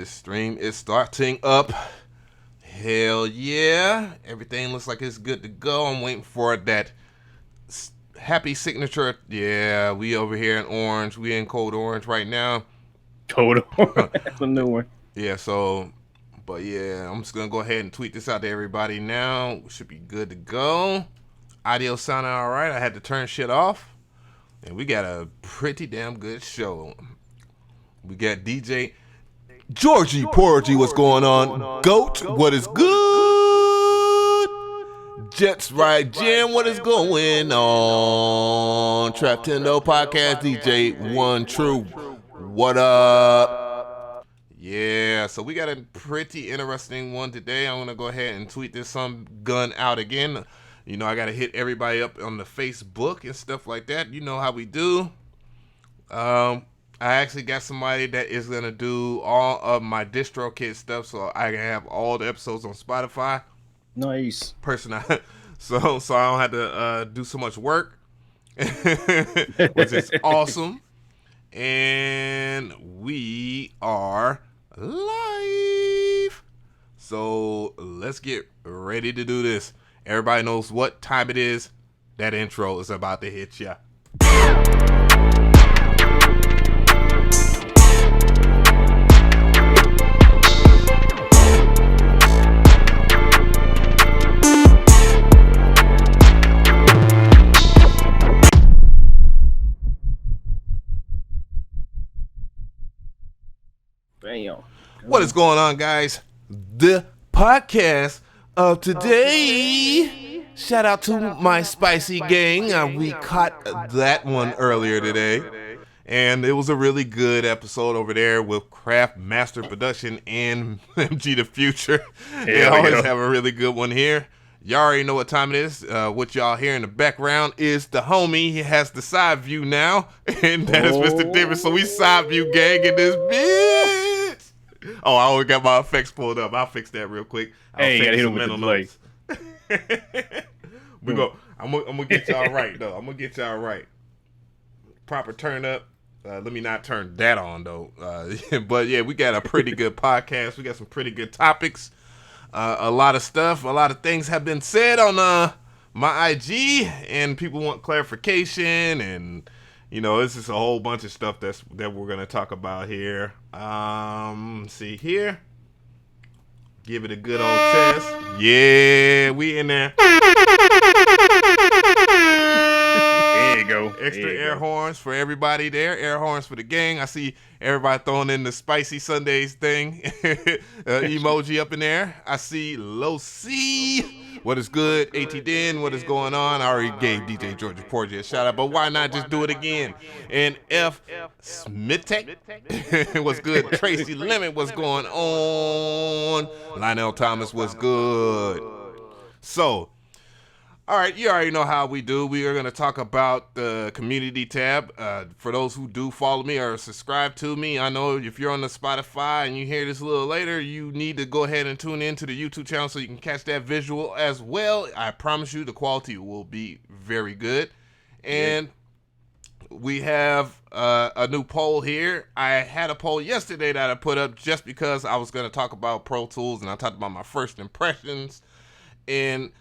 the stream is starting up. Hell yeah. Everything looks like it's good to go. I'm waiting for that happy signature. Yeah, we over here in orange. We in code orange right now. Code orange. That's a new one. Yeah, but yeah, I'm just going to go ahead and tweet this out to everybody now. We should be good to go. Audio sounding all right. I had to turn shit off. And we got a pretty damn good show. We got DJ Georgie Porgy, what's going on? Goat, what is good? Jets Ride Jim, what is going on? Traptendo Podcast DJ One True, what up? Yeah, so we got a pretty interesting one today. I'm gonna go ahead and tweet this some gun out again. You know, I gotta hit everybody up on the Facebook and stuff like that. You know how we do. I actually got somebody that is going to do all of my DistroKid stuff so I can have all the episodes on Spotify. Nice. So I don't have to do so much work, which is awesome. And we are live. So let's get ready to do this. Everybody knows what time it is. That intro is about to hit ya. What is going on, guys? The podcast of today. Shout out to my spicy gang. We caught that one earlier today. And it was a really good episode over there with Craft Master Production and MG the Future. They always have a really good one here. Y'all already know what time it is. What y'all hear in the background is the homie. He has the side view now. And that is Mr. Different. So we side view gang in this bitch. Oh, I always got my effects pulled up. I'll fix that real quick. Hey, you gotta hit him with the delay. I'm gonna get y'all right though. I'm gonna get y'all right. Proper turn up. Let me not turn that on though. But yeah, we got a pretty good podcast. We got some pretty good topics. A lot of stuff. A lot of things have been said on my IG, and people want clarification, and you know, this is a whole bunch of stuff that we're gonna talk about here. See here. Give it a good old test. Yeah, we in there. There you go. Extra air horns for everybody there. Air horns for the gang. I see everybody throwing in the Spicy Sundays thing. Emoji up in there. I see Low C. What is good? AT Den, what is going on? I already gave DJ Georgia Porgy a shout out, but why not just do it again? And F. Smitek, what's good? Tracy Lemon, what's going on? Lionel Thomas, what's good? So, all right, you already know how we do. We are going to talk about the community tab. For those who do follow me or subscribe to me, I know if you're on the Spotify and you hear this a little later, you need to go ahead and tune in to the YouTube channel so you can catch that visual as well. I promise you the quality will be very good. And we have a new poll here. I had a poll yesterday that I put up just because I was going to talk about Pro Tools and I talked about my first impressions. And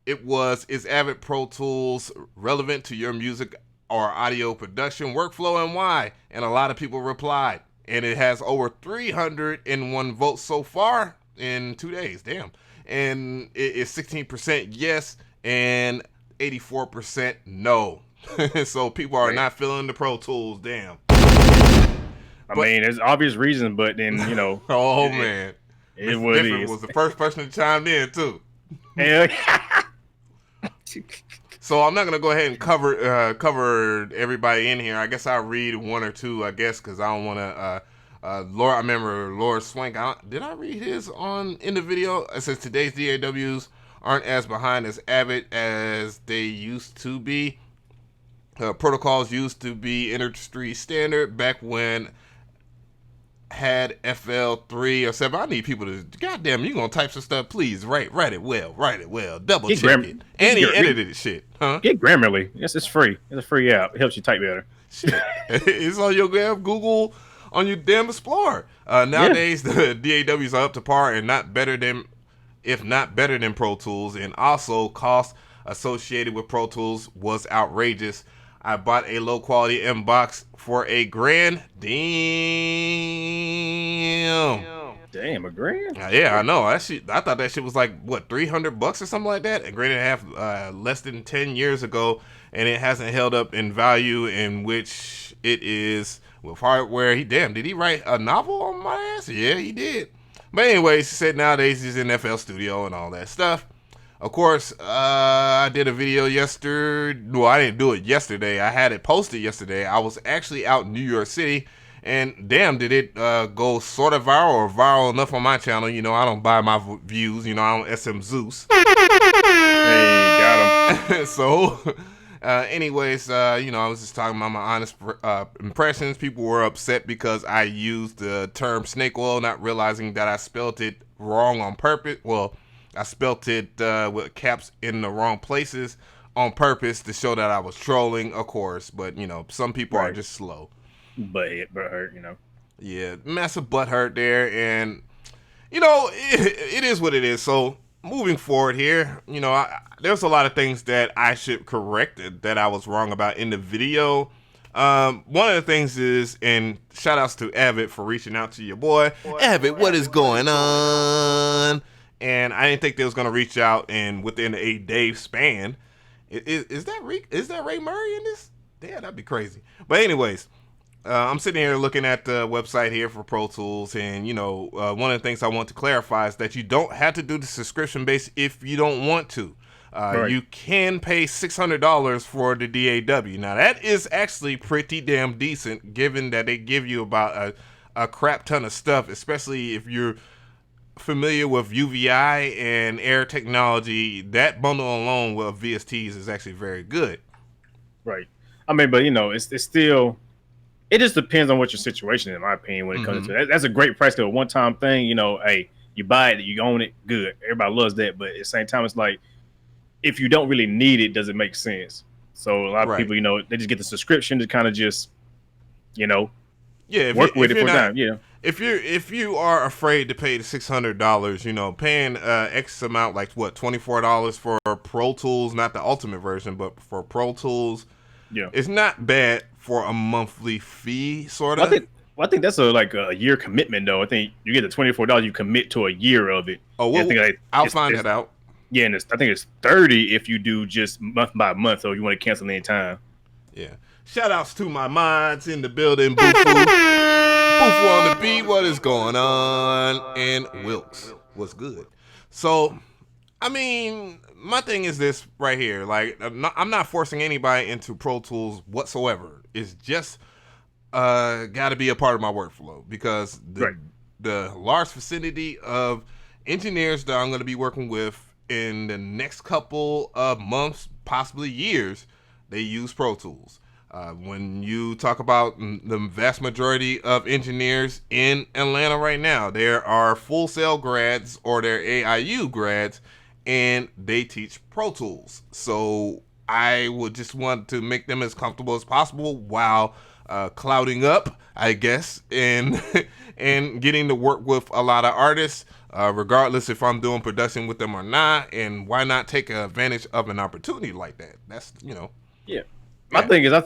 it was, is Avid Pro Tools relevant to your music or audio production workflow and why? And a lot of people replied. And it has over 301 votes so far in 2 days. Damn. And it is 16% yes and 84% no. So people are not feeling the Pro Tools. Damn. I mean, there's obvious reason, but then, you know. Oh, man. It was the first person to chime in, too. Hell So I'm not gonna go ahead and cover everybody in here. I guess I'll read one or two. I guess because I don't want to. Laura, I remember Laura Swank. Did I read his in the video? It says today's DAWs aren't as behind as Avid as they used to be. Protocols used to be industry standard back when had FL3 or 7. I need people to, goddamn, you gonna type some stuff, please. Write it well, double check it. And he edited shit, huh? Get Grammarly. Yes, it's free. It's a free app. It helps you type better. Shit. It's on your Google on your damn Explorer. Nowadays, the DAWs are up to par and not better than, if not better than Pro Tools, and also cost associated with Pro Tools was outrageous. I bought a low quality inbox for $1,000. Damn, $1,000? Yeah, I know. I thought that shit was like what, $300 or something like that. A grand and a half, less than 10 years ago, and it hasn't held up in value in which it is with hardware. Did he write a novel on my ass? Yeah, he did. But anyways, he said nowadays he's in FL Studio and all that stuff. Of course, I did a video yesterday. Well, I didn't do it yesterday. I had it posted yesterday. I was actually out in New York City, and damn, did it go sort of viral or viral enough on my channel. You know, I don't buy my views. You know, I don't SM Zeus. Hey, got him. So, anyways, you know, I was just talking about my honest impressions. People were upset because I used the term snake oil, not realizing that I spelled it wrong on purpose. Well, I spelt it with caps in the wrong places on purpose to show that I was trolling, of course. But, you know, some people are just slow. But hurt, you know. Yeah, massive butt hurt there. And, you know, it is what it is. So, moving forward here, you know, there's a lot of things that I should correct that I was wrong about in the video. One of the things is, and shout outs to Avid for reaching out to your boy. Avid, what is going on? And I didn't think they was gonna reach out and within a 8-day span. Is that Ray Murray in this? Damn, that'd be crazy. But anyways, I'm sitting here looking at the website here for Pro Tools, and you know, one of the things I want to clarify is that you don't have to do the subscription base if you don't want to. You can pay $600 for the DAW. Now that is actually pretty damn decent, given that they give you about a crap ton of stuff, especially if you're familiar with UVI and air technology. That bundle alone with VSTs is actually very good. Right. I mean, but you know, it's still, it just depends on what your situation is, in my opinion, when it comes to that. That's a great price to a one-time thing. You know, hey, you buy it, you own it, good. Everybody loves that. But at the same time, it's like, if you don't really need it, does it make sense? So a lot of people, you know, they just get the subscription to kind of just, you know, work with it for time. Yeah. If you are afraid to pay the $600, you know, paying X amount, like what, $24 for Pro Tools, not the ultimate version, but for Pro Tools, it's not bad for a monthly fee, sort of. I think that's like a year commitment, though. I think you get the $24, you commit to a year of it. Oh, well, I'll find that out. Yeah, and I think it's $30 if you do just month by month, so you want to cancel any time. Yeah. Shout outs to my mods in the building. Boofoo on the beat, what is going on? And Wilkes, what's good? So, I mean, my thing is this right here. Like, I'm not forcing anybody into Pro Tools whatsoever. It's just got to be a part of my workflow, because the large vicinity of engineers that I'm going to be working with in the next couple of months, possibly years, they use Pro Tools. When you talk about the vast majority of engineers in Atlanta right now, there are Full Sail grads or they're AIU grads, and they teach Pro Tools. So I would just want to make them as comfortable as possible while clouding up, I guess, and and getting to work with a lot of artists, regardless if I'm doing production with them or not. And why not take advantage of an opportunity like that? That's, you know. Yeah. My thing is, I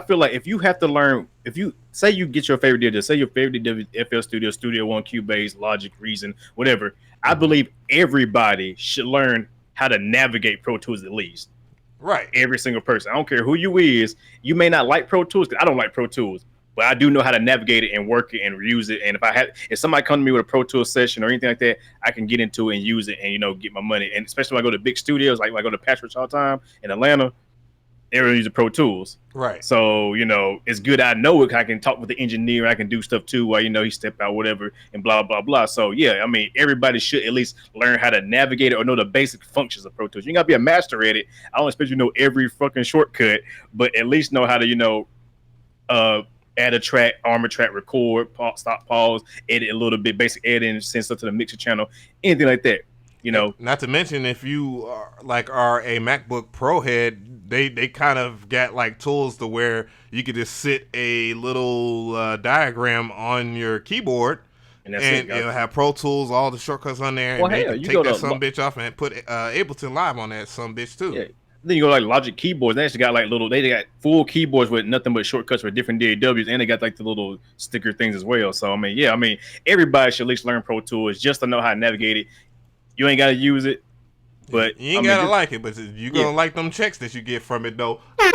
feel like if you have to learn, if you say you get your favorite DAW, say your favorite DAW, FL Studio, Studio One, Cubase, Logic, Reason, whatever, I believe everybody should learn how to navigate Pro Tools at least. Right. Every single person. I don't care who you is. You may not like Pro Tools, because I don't like Pro Tools, but I do know how to navigate it and work it and use it. And if somebody come to me with a Pro Tools session or anything like that, I can get into it and use it and, you know, get my money. And especially when I go to big studios, like when I go to Patchworks all the time in Atlanta, everyone uses Pro Tools. Right. So, you know, it's good I know it. I can talk with the engineer. I can do stuff too while, you know, he step out, whatever, and blah, blah, blah. So, yeah, I mean, everybody should at least learn how to navigate it or know the basic functions of Pro Tools. You got to be a master at it. I don't expect you to know every fucking shortcut, but at least know how to, you know, add a track, arm a track, record, stop, pause, edit a little bit, basic editing, send stuff to the mixer channel, anything like that. You know, not to mention if you are a MacBook Pro head, they kind of got like tools to where you could just sit a little diagram on your keyboard, and that's it. and it'll have Pro Tools, all the shortcuts on there, Well, and then you hell, can you take go that to some bitch off and put Ableton Live on that some bitch too. yeah. Then you go like Logic keyboards. They actually got like little. They got full keyboards with nothing but shortcuts for different DAWs, and they got like the little sticker things as well. So I mean, yeah, I mean, everybody should at least learn Pro Tools just to know how to navigate it. You ain't got to use it, but you ain't gotta like it, but you gonna like them checks that you get from it though. Hell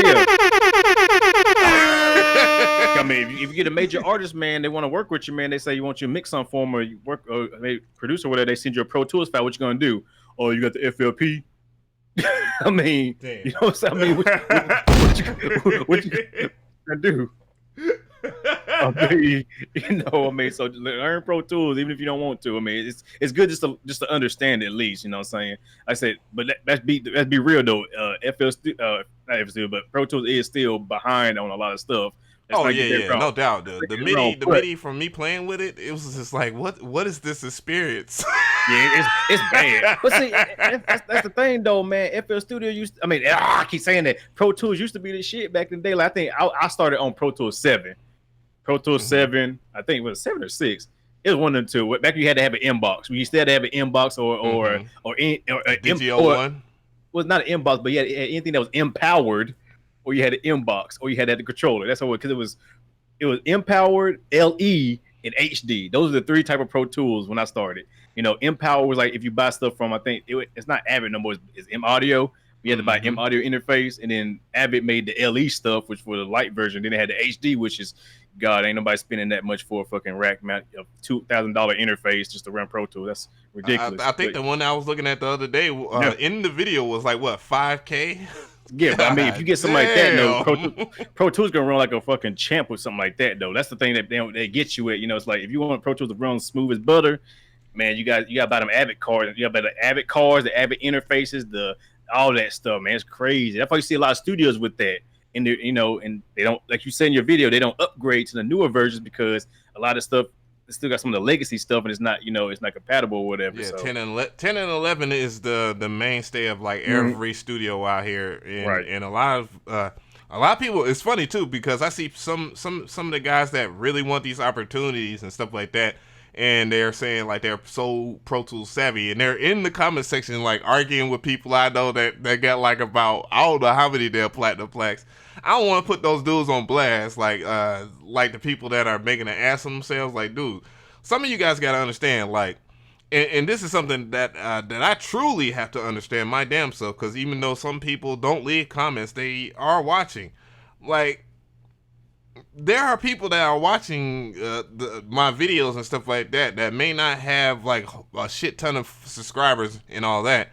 yeah. I mean, if you get a major artist, man, they want to work with you, man. They say you want you to mix some form or you work or they produce or whatever. They send you a Pro Tools file. What you gonna do? Oh, you got the FLP. I mean, damn. You know what I'm saying? I mean, what you gonna do? I mean, I mean, so learn Pro Tools even if you don't want to. I mean, it's good just to understand it at least. You know what I'm saying? I said, but let's be real though. Not FL Studio, but Pro Tools is still behind on a lot of stuff. Oh yeah, no doubt. The MIDI from me playing with it, it was just like, what is this experience? Yeah, it's bad. But see, that's the thing though, man. FL Studio I keep saying that Pro Tools used to be the shit back in the day. Like, I think I started on Pro Tools 7. Pro Tools 7, I think it was 7 or 6. It was one of them two. Back you had to have an inbox. You still had to have an inbox or DGO1. Was not an inbox, but you had anything that was empowered, or you had an inbox, or you had the controller. That's what, because it was empowered, LE, and HD. Those are the 3 type of Pro Tools when I started. You know, Empower was like if you buy stuff from, I think it's not Avid no more, it's M Audio. You had to buy M Audio interface, and then Avid made the LE stuff, which for the light version. Then they had the HD, which is, God, ain't nobody spending that much for a fucking rack mount of $2,000 interface just to run Pro Tools. That's ridiculous. I think the one I was looking at the other day in the video was like what, 5K? Yeah, but I mean, if you get something like that, though, Pro Tools gonna run like a fucking champ with something like that, though. That's the thing that they get you at. You know, it's like if you want Pro Tools to run smooth as butter, man, you got to buy them Avid cards. You got to buy the Avid cards, the Avid interfaces, all that stuff, man. It's crazy. That's why you see a lot of studios with that. And and they don't, like you said in your video, they don't upgrade to the newer versions because a lot of stuff, they still got some of the legacy stuff, and it's not, it's not compatible or whatever. Yeah, so. 10 and 11 is the mainstay of like every studio out here, Right. And a lot of people. It's funny too because I see some of the guys that really want these opportunities and stuff like that, and they're saying like they're so Pro Tools savvy, and they're in the comment section like arguing with people I know that got like about, I don't know how many their platinum plaques. I don't want to put those dudes on blast, like the people that are making an ass of themselves. Like, dude, some of you guys got to understand, like, and this is something that I truly have to understand my damn self, because even though some people don't leave comments, they are watching. Like, there are people that are watching my videos and stuff like that may not have like a shit ton of subscribers and all that.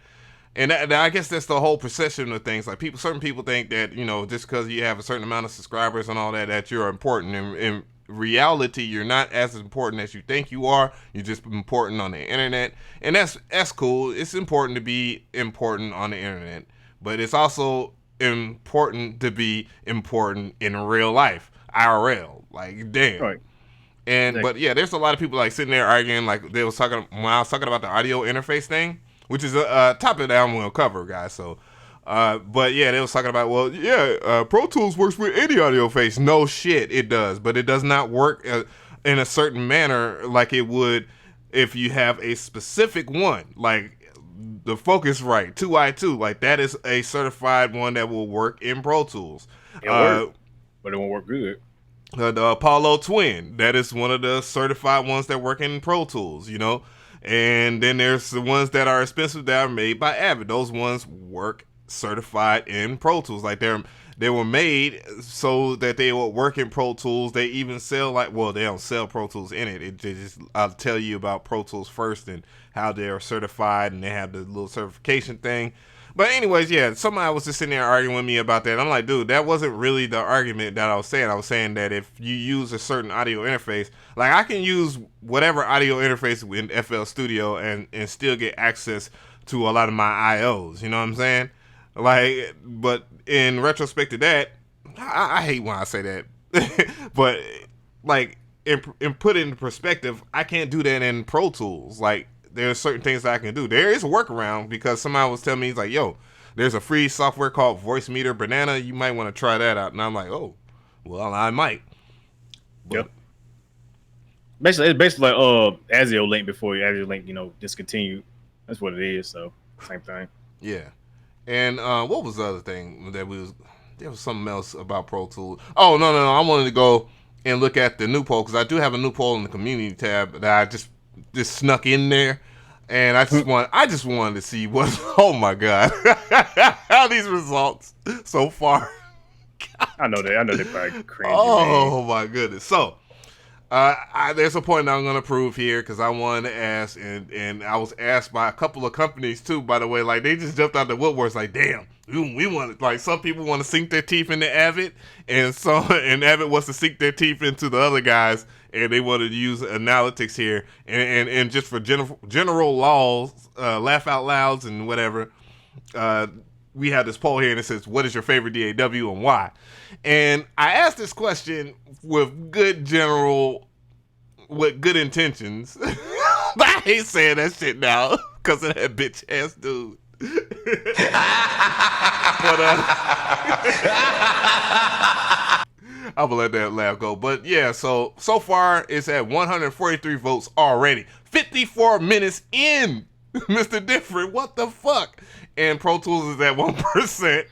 And I guess that's the whole perception of things. Like certain people think that, just because you have a certain amount of subscribers and all that, that you're important. In reality, you're not as important as you think you are. You're just important on the internet. And that's cool. It's important to be important on the internet. But it's also important to be important in real life. IRL. Like, damn. Right. But yeah, there's a lot of people like sitting there arguing, like when I was talking about the audio interface thing, which is a topic that I'm going to cover, guys. So, but yeah, they was talking about, Pro Tools works with any audio face. No shit, it does. But it does not work in a certain manner like it would if you have a specific one. Like the Focusrite 2i2, like that is a certified one that will work in Pro Tools. But it won't work good. The Apollo Twin, that is one of the certified ones that work in Pro Tools, And then there's the ones that are expensive that are made by Avid. Those ones work certified in Pro Tools. Like they were made so that they will work in Pro Tools. They even sell they don't sell Pro Tools in it. They just I'll tell you about Pro Tools first and how they're certified, and they have the little certification thing. But anyways, yeah, somebody was just sitting there arguing with me about that. I'm like, dude, that wasn't really the argument that I was saying. I was saying that if you use a certain audio interface, like I can use whatever audio interface in FL Studio and still get access to a lot of my IOs. You know what I'm saying? Like, but in retrospect to that, I hate when I say that. But like, in put it in perspective, I can't do that in Pro Tools. Like, there's certain things that I can do. There is a workaround because somebody was telling me, he's like, yo, there's a free software called Voice Meter Banana. You might want to try that out. And I'm like, oh, well, I might. But, yep. Basically, it's basically like ASIO Link before ASIO Link, discontinued. That's what it is. So same thing. Yeah. And what was the other thing that there was something else about Pro Tools. Oh, no. I wanted to go and look at the new poll because I do have a new poll in the community tab that I just snuck in there. And I just wanted to see what. Oh my God, how these results so far. I know they're probably cringy. Oh my goodness. So there's a point I'm going to prove here because I wanted to ask, and I was asked by a couple of companies too. By the way, like they just jumped out the woodworks. Like, damn, we want like some people want to sink their teeth into Avid, and Avid wants to sink their teeth into the other guys. And they wanted to use analytics here, and just for general laws, laugh out louds and whatever. We have this poll here, and it says, "What is your favorite DAW and why?" And I asked this question with good intentions. I hate saying that shit now because of that bitch ass dude. I'm gonna let that laugh go. But yeah, so far it's at 143 votes already. 54 minutes in. Mr. Different, what the fuck? And Pro Tools is at 1%.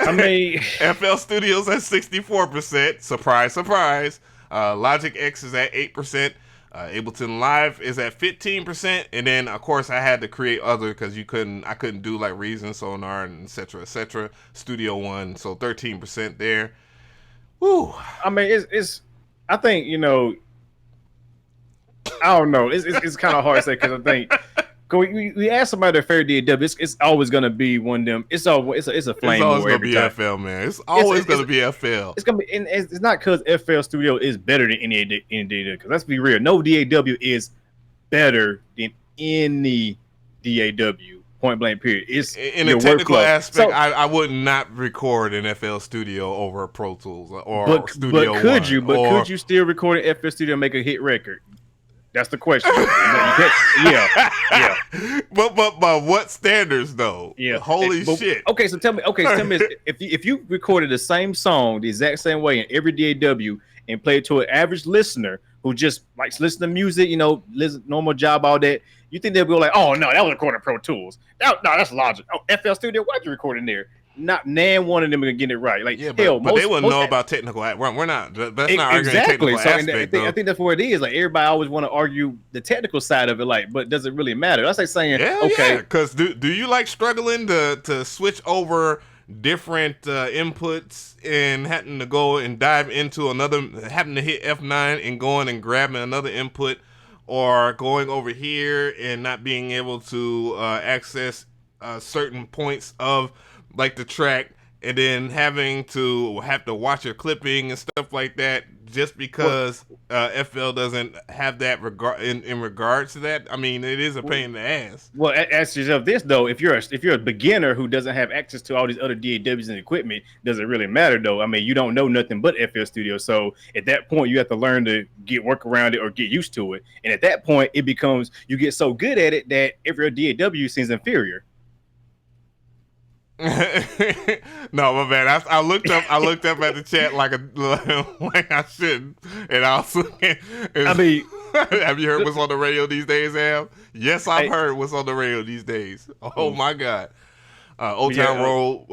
I mean, FL Studios at 64%. Surprise, surprise. Logic X is at 8%. Ableton Live is at 15%. And then of course I had to create other because I couldn't do like Reason, Sonar, and etc. Studio One, so 13% there. Woo. I mean, it's. I think I don't know. It's kind of hard to say because I think we ask somebody their favorite DAW, it's always gonna be one of them. It's a flame. It's always gonna be time. FL, man. It's always gonna be FL. It's gonna be, and it's not because FL Studio is better than any DAW. Because let's be real, no DAW is better than any DAW. Point blank. Period. It's in a technical aspect. So, I would not record in FL Studio over Pro Tools or Studio One. Could you still record in FL Studio and make a hit record? That's the question. Yeah. But what standards though? Yeah. Holy shit. Okay, so tell me if you recorded the same song the exact same way in every DAW and played to an average listener who just likes listening to music, listen, normal job, all that, you think they'll be like, oh no, that was recorded in Pro Tools. No, that's Logic. Oh, FL Studio, why'd you record in there? Not one of them are getting it right. Like, yeah, but they wouldn't know about technical. We're not. That's not arguing exactly. Technical aspect. I think that's what it is. Like everybody always want to argue the technical side of it. Like, but does it really matter? That's like saying, okay, because do you like struggling to switch over different inputs and having to go and dive into another, having to hit F9 and going and grabbing another input, or going over here and not being able to access certain points of like the track, and then having to watch your clipping and stuff like that just because FL doesn't have that regard in regards to that? I mean, it is a pain in the ass. Well, ask yourself this though: if you're a beginner who doesn't have access to all these other DAWs and equipment, does it really matter though? I mean, you don't know nothing but FL Studio, so at that point, you have to learn to work around it or get used to it. And at that point, it becomes, you get so good at it that every DAW seems inferior. No, my bad. I looked up at the chat like I shouldn't, and I was looking. I mean, have you heard what's on the radio these days, Am? Yes, I've heard what's on the radio these days. Oh my God, Old Town Road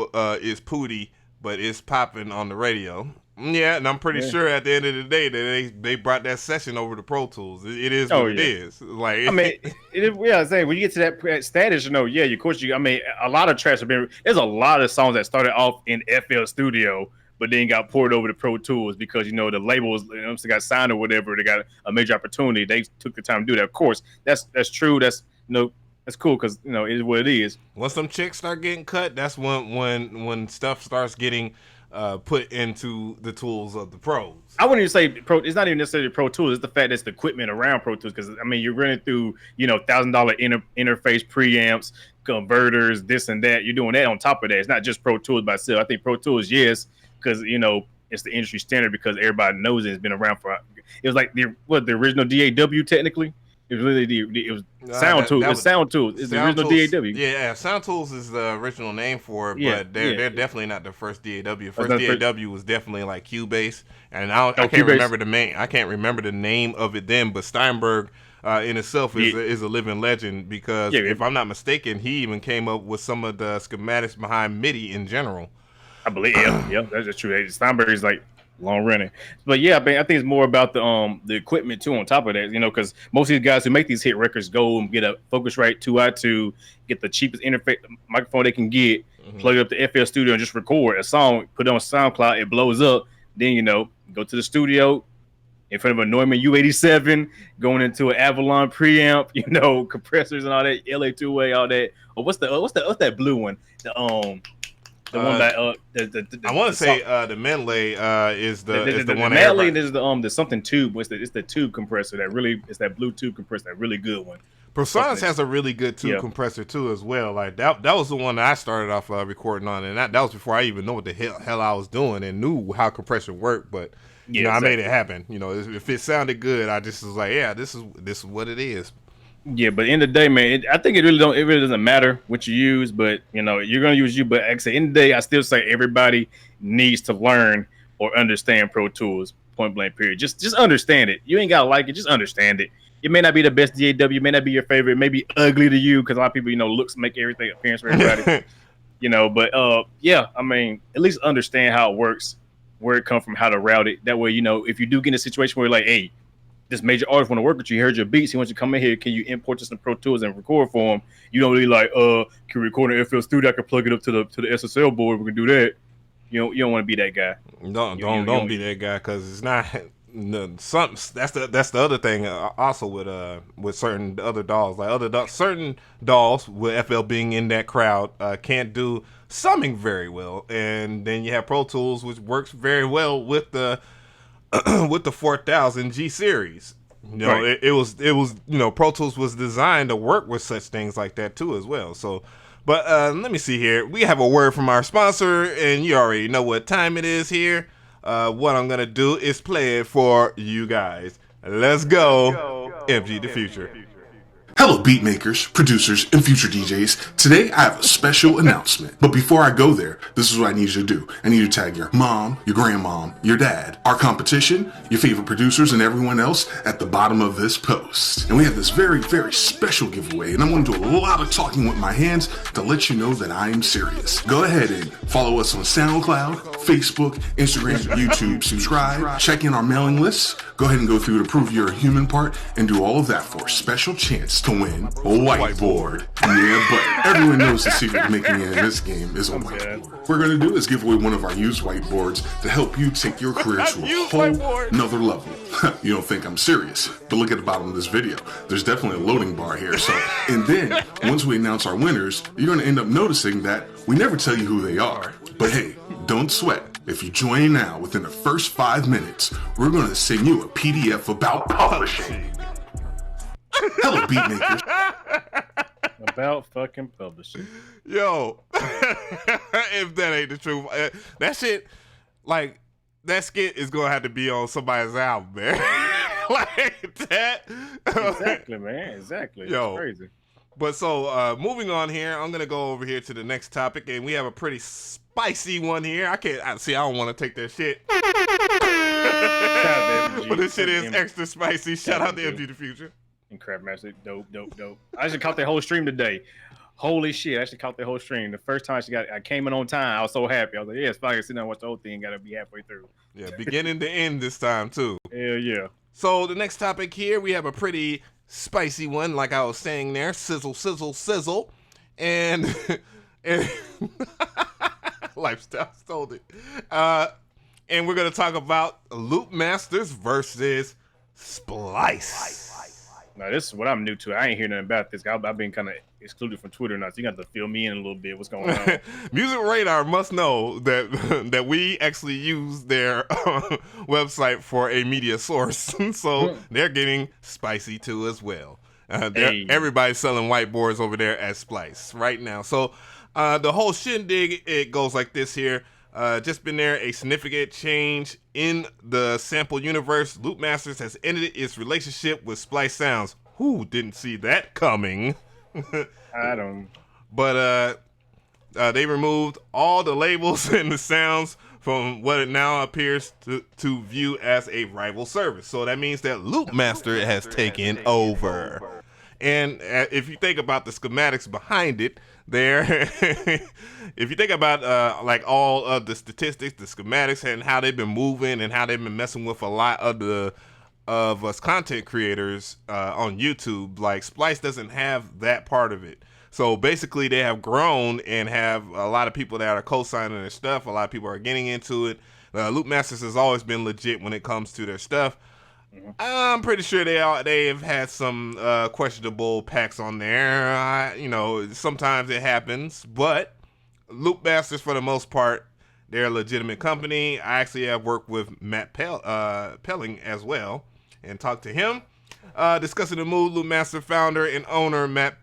is Pootie, but it's popping on the radio. Yeah, and I'm pretty sure at the end of the day that they brought that session over to Pro Tools. It is what it is. Like, I mean, when you get to that status, of course I mean, a lot of tracks have been. There's a lot of songs that started off in FL Studio, but then got poured over to Pro Tools because the labels got signed or whatever. They got a major opportunity. They took the time to do that. Of course, that's true. That's that's cool because it is what it is. Once some chicks start getting cut, that's when stuff starts getting put into the tools of the pros. I wouldn't even say pro. It's not even necessarily Pro Tools. It's the fact that it's the equipment around Pro Tools. Because I mean, you're running through $1,000 interface preamps, converters, this and that. You're doing that on top of that. It's not just Pro Tools by itself. I think Pro Tools, yes, because it's the industry standard because everybody knows it. It's been around for. It was like the original DAW technically. It was really it was Sound Tools. It's Sound Tools. It's the original DAW. Yeah, Sound Tools is the original name for it, but they're definitely not the first DAW. First DAW was definitely like Cubase, and I can't remember the name. I can't remember the name of it then. But Steinberg in itself is a living legend because if I'm not mistaken, he even came up with some of the schematics behind MIDI in general. I believe, yeah, that's true. Steinberg is like long running, but I think it's more about the equipment too. On top of that, because most of these guys who make these hit records go and get a Focusrite 2i2, get the cheapest interface microphone they can get, plug it up to FL Studio and just record a song, put it on SoundCloud, it blows up. Then go to the studio in front of a Neumann U87, going into an Avalon preamp, compressors and all that, LA2A, all that. Or what's that blue one? The one that I want to say the Menley is the one. Menley is the something tube. It's the tube compressor it's that blue tube compressor, that really good one. ProSonus has a really good tube compressor too as well. Like that was the one that I started off recording on, and that was before I even know what the hell I was doing and knew how compression worked. But I made it happen. If it sounded good, I just was like, this is what it is. Yeah, but in the day, man, I think it really doesn't matter what you use, but you're gonna use you. But like I say, in the day, I still say everybody needs to learn or understand Pro Tools. Point blank. Period. Just understand it. You ain't gotta like it. Just understand it. It may not be the best DAW. It may not be your favorite. It may be ugly to you because a lot of people, looks make everything appearance for everybody. But I mean, at least understand how it works, where it comes from, how to route it. That way, if you do get in a situation where you're like, hey, this major artist want to work with you, he heard your beats, he wants you to come in here, can you import this in Pro Tools and record for him? You don't really like, can we record in FL Studio? I can plug it up to the SSL board. We can do that. You don't want to be that guy. Don't be that guy because it's not. That's the other thing. Also with certain other dolls, like certain dolls with FL being in that crowd can't do summing very well, and then you have Pro Tools, which works very well with the 4000 G series. Right. It was Pro Tools was designed to work with such things like that too as well. So, but let me see here. We have a word from our sponsor, and you already know what time it is here. What I'm gonna do is play it for you guys. Let's go. MG the Future. Hello beatmakers, producers, and future DJs. Today I have a special announcement. But before I go there, this is what I need you to do. I need you to tag your mom, your grandmom, your dad, our competition, your favorite producers, and everyone else at the bottom of this post. And we have this very, very special giveaway, and I'm going to do a lot of talking with my hands to let you know that I am serious. Go ahead and follow us on SoundCloud, Facebook, Instagram, YouTube, subscribe, check in our mailing lists, go ahead and go through to prove you're a human part, and do all of that for a special chance to win a whiteboard. Yeah, but everyone knows the secret of making it in this game is a whiteboard. What we're going to do is give away one of our used whiteboards to help you take your career to a whole another level. You don't think I'm serious, but look at the bottom of this video. There's definitely a loading bar here. And then, once we announce our winners, you're going to end up noticing that we never tell you who they are. But hey, don't sweat. If you join now within the first 5 minutes, we're going to send you a PDF about publishing. Hello, beatmakers. About fucking publishing. Yo, if that ain't the truth, that shit, like, that skit is gonna have to be on somebody's album, man. Like that. Exactly, man. Exactly. Yo, it's crazy. But so, moving on here, I'm gonna go over here to the next topic, and we have a pretty spicy one here. I don't want to take that shit. But this shit is extra spicy. Shout out to MG the Future. And Crabmaster, dope. I actually caught that whole stream today. Holy shit, I actually caught that whole stream. The first time I came in on time, I was so happy. I was like, yeah, it's fine. I can sit down and watch the whole thing. Gotta be halfway through. Yeah, beginning to end this time, too. Hell yeah. So the next topic here, we have a pretty spicy one, like I was saying there. Sizzle, sizzle, sizzle. And Lifestyle stole it. And we're going to talk about Loopmasters versus Splice. Now, this is what I'm new to. I ain't hearing nothing about this. I've been kind of excluded from Twitter now, so you got to fill me in a little bit. What's going on? Music Radar must know that we actually use their website for a media source, so they're getting spicy too as well. Everybody's selling whiteboards over there at Splice right now. So the whole shindig, it goes like this here. Just been there, a significant change in the sample universe. Loopmasters has ended its relationship with Splice Sounds. Who didn't see that coming? I don't. But they removed all the labels and the sounds from what it now appears to view as a rival service. So that means that Loopmaster has taken over. And if you think about the schematics behind it, there, if you think about like all of the statistics, the schematics, and how they've been moving and how they've been messing with a lot of us content creators on YouTube, like Splice doesn't have that part of it. So basically, they have grown and have a lot of people that are co-signing their stuff. A lot of people are getting into it. Loopmasters has always been legit when it comes to their stuff. I'm pretty sure they've had some questionable packs on there. Sometimes it happens, but Loopmasters, for the most part, they're a legitimate company. I actually have worked with Matt Pelling as well and talked to him. Discussing the move, Loopmaster founder and owner Matt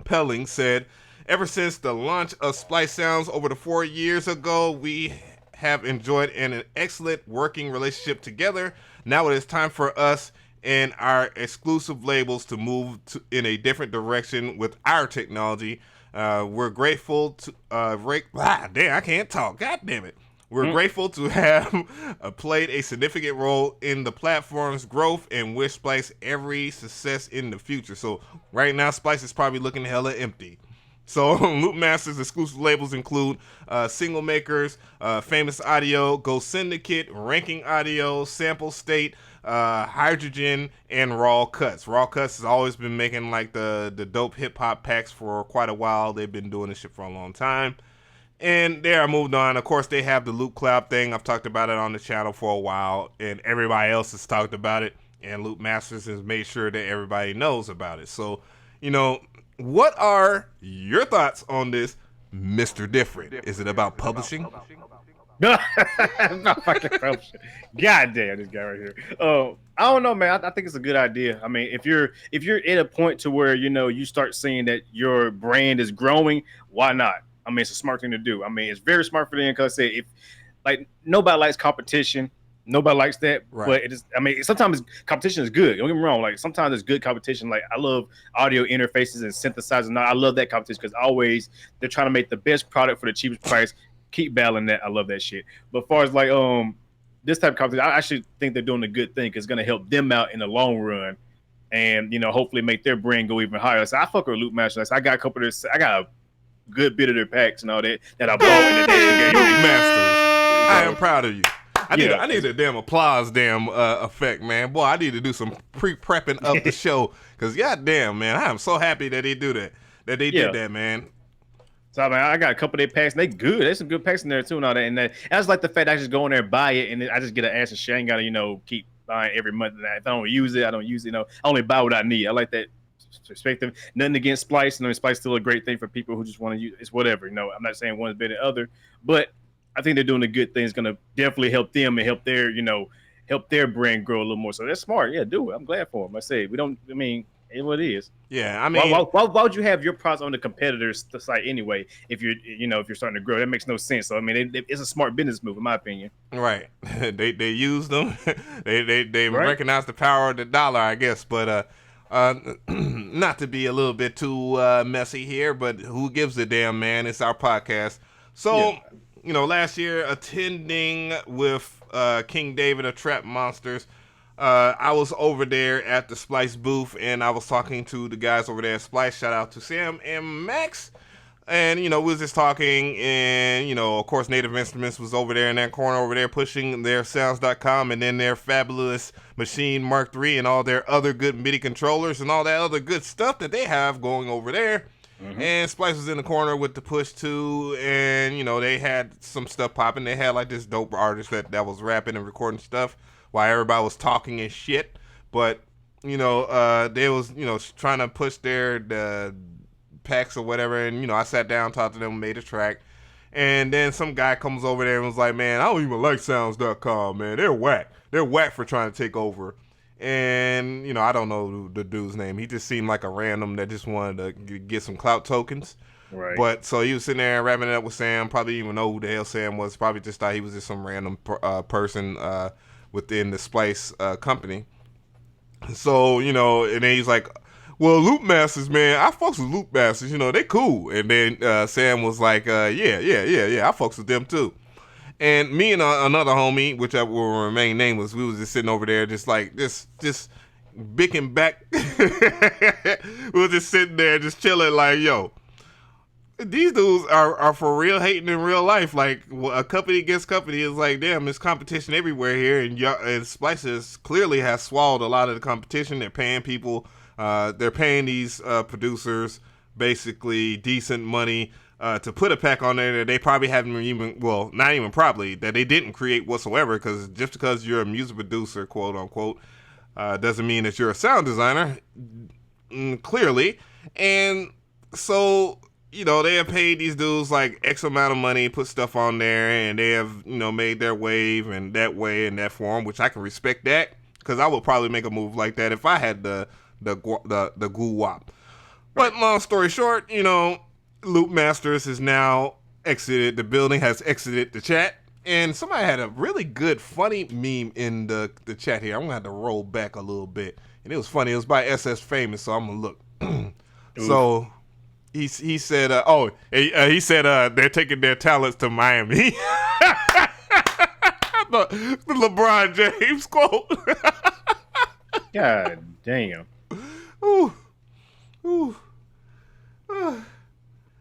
Pelling said, "Ever since the launch of Splice Sounds over 4 years ago, we have enjoyed an excellent working relationship together. Now it is time for us and our exclusive labels to move in a different direction with our technology. We're grateful to I can't talk. God damn it. We're grateful to have played a significant role in the platform's growth and wish Splice every success in the future." So right now, Splice is probably looking hella empty. So Loopmasters exclusive labels include Single Makers, Famous Audio, Go Syndicate, Ranking Audio, Sample State, Hydrogen, and Raw Cuts. Raw Cuts has always been making like the dope hip hop packs for quite a while. They've been doing this shit for a long time. And there I moved on. Of course, they have the Loop Cloud thing. I've talked about it on the channel for a while, and everybody else has talked about it. And Loopmasters has made sure that everybody knows about it. So, what are your thoughts on this, Mr. Different? Is it about publishing? Not fucking publishing. God damn, this guy right here. I don't know, man. I think it's a good idea. I mean, if you're at a point to where you start seeing that your brand is growing, why not? I mean, it's a smart thing to do. I mean, it's very smart for them because I say if nobody likes competition. Nobody likes that, right. But it is. I mean, sometimes competition is good. Don't get me wrong. Like sometimes it's good competition. Like I love audio interfaces and synthesizers. I love that competition because always they're trying to make the best product for the cheapest price. Keep battling that. I love that shit. But as far as like this type of competition, I actually think they're doing a good thing because it's going to help them out in the long run, and hopefully make their brand go even higher. So I fuck with Loopmasters. I got a couple of this. I got a good bit of their packs and all that I bought in the game. Loopmasters. I am proud of you. I need a damn applause effect, man. Boy, I need to do some pre-prepping of the show because goddamn, man, I am so happy that they do that. That they did that, man. So I mean, I got a couple of their packs. And they good. There's some good packs in there too, and all that. And I just like the fact I just go in there and buy it, and I just get an ass of shit. I ain't gotta keep buying every month. If I don't use it, I don't use it. I only buy what I need. I like that perspective. Nothing against Splice. Splice is still a great thing for people who just want to use. It's whatever. I'm not saying one is better than the other, but I think they're doing a good thing. It's going to definitely help them and help their, help their brand grow a little more. So that's smart. Yeah, do it. I'm glad for them. It's what it is. Yeah, I mean, why would you have your products on the competitor's site anyway? If you're, if you're starting to grow, that makes no sense. So I mean, it's a smart business move, in my opinion. Right. they use them. they recognize the power of the dollar, I guess. But not to be a little bit too messy here, but who gives a damn, man? It's our podcast. So. Yeah. Last year attending with King David of Trap Monsters, I was over there at the Splice booth and I was talking to the guys over there at Splice. Shout out to Sam and Max. And, we was just talking and, of course, Native Instruments was over there in that corner over there pushing their sounds.com and then their fabulous Machine Mark III and all their other good MIDI controllers and all that other good stuff that they have going over there. Mm-hmm. And Splice was in the corner with the Push 2, and they had some stuff popping. They had like this dope artist that was rapping and recording stuff while everybody was talking and shit. But they was trying to push the packs or whatever, and I sat down, talked to them, made a track, and then some guy comes over there and was like, "Man, I don't even like Sounds.com, man. They're whack. They're whack for trying to take over." And, I don't know the dude's name. He just seemed like a random that just wanted to get some clout tokens. Right. But so he was sitting there wrapping it up with Sam. Probably even know who the hell Sam was. Probably just thought he was just some random person within the Splice company. So, and then he's like, well, Loopmasters, man, I fucks with Loopmasters, they cool. And then Sam was like, yeah, I fucks with them too. And me and another homie, which I will remain nameless, we was just sitting over there just bicking back. We were just sitting there just chilling like, yo, these dudes are for real hating in real life. Like, a company against company is like, damn, there's competition everywhere here. And Splice clearly has swallowed a lot of the competition. They're paying people, they're paying these producers basically decent money to put a pack on there that they probably haven't even, well, not even probably, that they didn't create whatsoever. Because just because you're a music producer, quote unquote, doesn't mean that you're a sound designer, clearly. And so, they have paid these dudes like X amount of money, put stuff on there, and they have, made their wave and that way in that form, which I can respect that, because I would probably make a move like that if I had the goo wop. But long story short, Loopmasters has now exited the building, has exited the chat, and somebody had a really good, funny meme in the chat here. I'm gonna have to roll back a little bit, and it was funny. It was by SS Famous, so I'm gonna look. So. He said, he said they're taking their talents to Miami. the LeBron James quote. God damn. Ooh.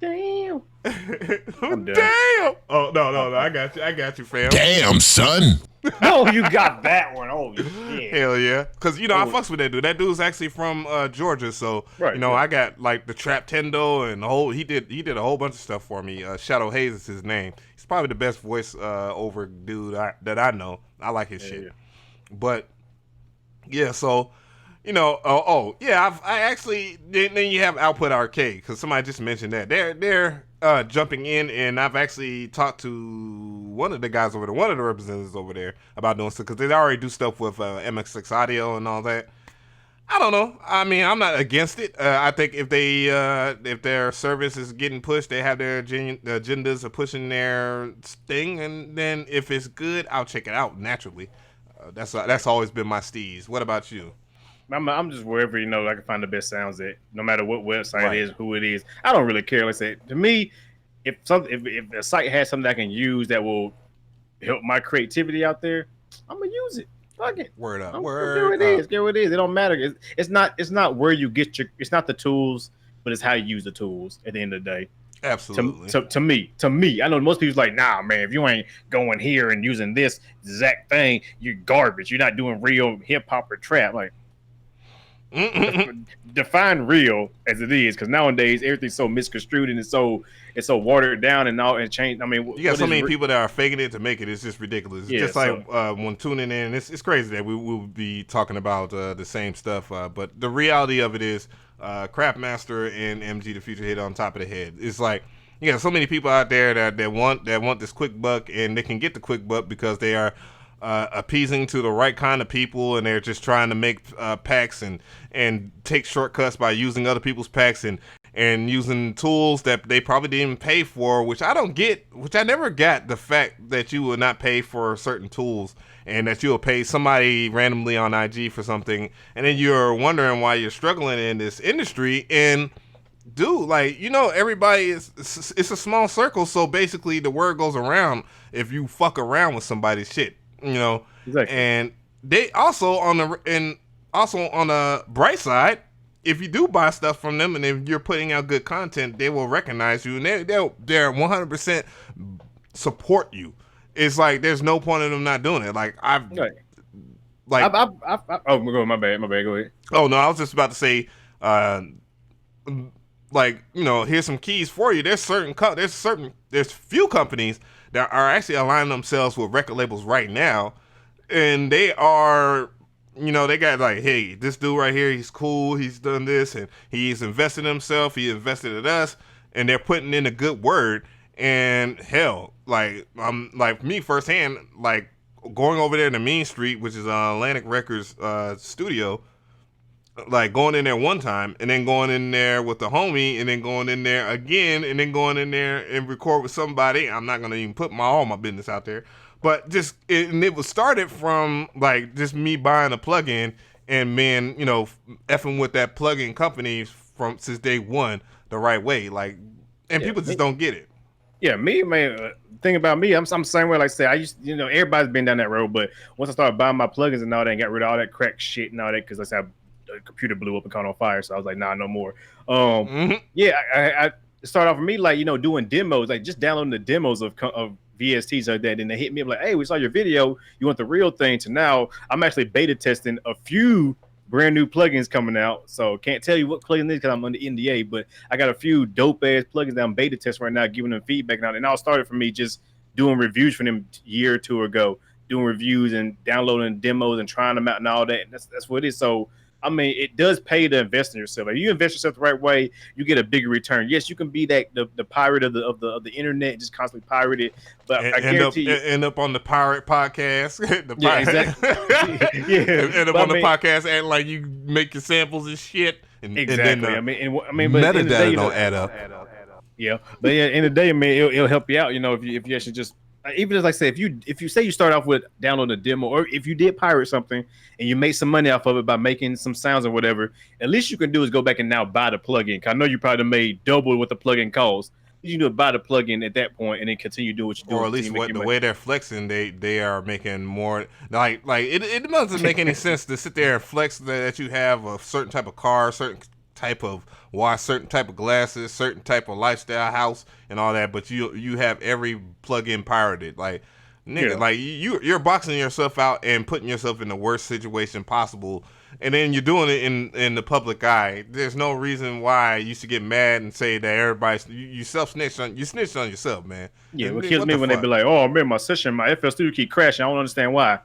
Damn. I'm done. Damn. Oh, no. I got you, fam. Damn, son. Oh, you got that one. Oh, shit. Hell yeah. Because, I fucks with that dude. That dude's actually from Georgia. So, right, I got like the Trap Tendo and the whole, he did a whole bunch of stuff for me. Shadow Hayes is his name. He's probably the best voice over dude that I know. I like his shit. Yeah. But, yeah, so, I actually, then you have Output Arcade, because somebody just mentioned that. They're jumping in, and I've actually talked to one of the guys over there, one of the representatives over there, about doing stuff, because they already do stuff with MX6 Audio and all that. I don't know. I mean, I'm not against it. I think if their service is getting pushed, they have their agendas of pushing their thing, and then if it's good, I'll check it out naturally. That's always been my steez. What about you? I'm just wherever I can find the best sounds at, no matter what website it is, who it is. I don't really care. Let's say, to me, if a site has something that I can use that will help my creativity out there, I'm gonna use it. Fuck it. Word up. Get what it is. It don't matter. It's not where you get it's not the tools, but it's how you use the tools at the end of the day. Absolutely. To me, I know most people's like, nah, man, if you ain't going here and using this exact thing, you're garbage. You're not doing real hip hop or trap. Like, define real as it is, because nowadays everything's so misconstrued and it's so watered down and all and changed. I mean, you got so many people that are faking it to make it. It's just ridiculous. It's just like when tuning in, it's crazy that we will be talking about the same stuff. But the reality of it is, Craftmaster and MG the Future hit on top of the head. It's like you got so many people out there that want this quick buck, and they can get the quick buck because they are appeasing to the right kind of people, and they're just trying to make packs and take shortcuts by using other people's packs and using tools that they probably didn't pay for, which I don't get, which I never got the fact that you would not pay for certain tools and that you'll pay somebody randomly on IG for something, and then you're wondering why you're struggling in this industry. And dude, like, everybody it's a small circle, so basically the word goes around if you fuck around with somebody's shit. Exactly. And they also on the bright side, if you do buy stuff from them and if you're putting out good content, they will recognize you and they're 100% support you. It's like there's no point in them not doing it. Like oh, my bad. Go ahead. Oh no, I was just about to say, here's some keys for you. There's few companies that are actually aligning themselves with record labels right now, and they are, they got like, hey, this dude right here, he's cool, he's done this, and he's invested in himself, he invested in us, and they're putting in a good word. And hell, like, me firsthand, like going over there to Mean Street, which is Atlantic Records studio, like going in there one time and then going in there with the homie and then going in there again and then going in there and record with somebody. I'm not going to even put all my business out there, but it was started from like just me buying a plugin and been, effing with that plugin company since day one the right way. Like, and people just don't get it. Yeah, me, man. Thing about me, I'm the same way. Like I said, I used, everybody's been down that road. But once I started buying my plugins and all that, and got rid of all that crack shit and all that, because like I said, the computer blew up and caught on fire. So I was like, nah, no more. Yeah, I started off with me like doing demos, like just downloading the demos of VSTs like that. And they hit me up like, hey, we saw your video. You want the real thing? To now, I'm actually beta testing a few brand new plugins coming out, so can't tell you what plugin is because I'm under NDA, but I got a few dope ass plugins that I'm beta testing right now, giving them feedback now. And it all started for me just doing reviews for them a year or two ago, doing reviews and downloading demos and trying them out and all that. And that's what it is. So I mean, it does pay to invest in yourself. If you invest yourself the right way, you get a bigger return. Yes, you can be the pirate of the internet, just constantly pirate it. But I guarantee you end up on the pirate podcast. Yeah, exactly. End up on the podcast and like you make your samples and shit. Exactly. And then, I mean, but metadata don't add up. Yeah, but yeah, in the day, man, it'll help you out. If you actually just. Even as I say, if you say you start off with download a demo, or if you did pirate something and you make some money off of it by making some sounds or whatever, at least you can do is go back and now buy the plugin. Cause I know you probably made double what the plugin costs. You do buy the plugin at that point and then continue doing what you're doing. Or at least the way they're flexing, they are making more. Like it doesn't make any sense to sit there and flex that you have a certain type of car, certain type of watch, certain type of glasses, certain type of lifestyle house and all that, but you have every plugin pirated. Like, nigga, like you're boxing yourself out and putting yourself in the worst situation possible, and then you're doing it in the public eye. There's no reason why you should get mad and say that everybody's you snitched on yourself, man. Yeah, what kills me when they be like, oh man, my session, my FL Studio keep crashing. I don't understand why.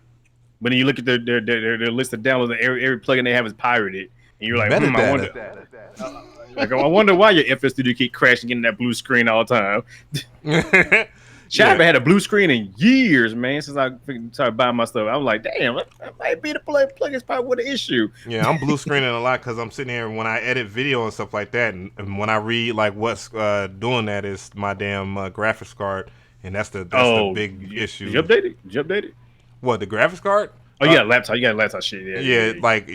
But then you look at their list of downloads, and every plugin they have is pirated. And you're like, I wonder why your FL Studio keep crashing, getting that blue screen all the time. I haven't had a blue screen in years, man, since I started buying my stuff. I was like, damn, that might be the plugin's probably with the issue. Yeah, I'm blue screening a lot because I'm sitting here when I edit video and stuff like that, and when I read like what's doing that is my damn graphics card, and that's the big issue. Did you update it? What, the graphics card? Oh, you got a laptop. You got a laptop shit. Yeah, like.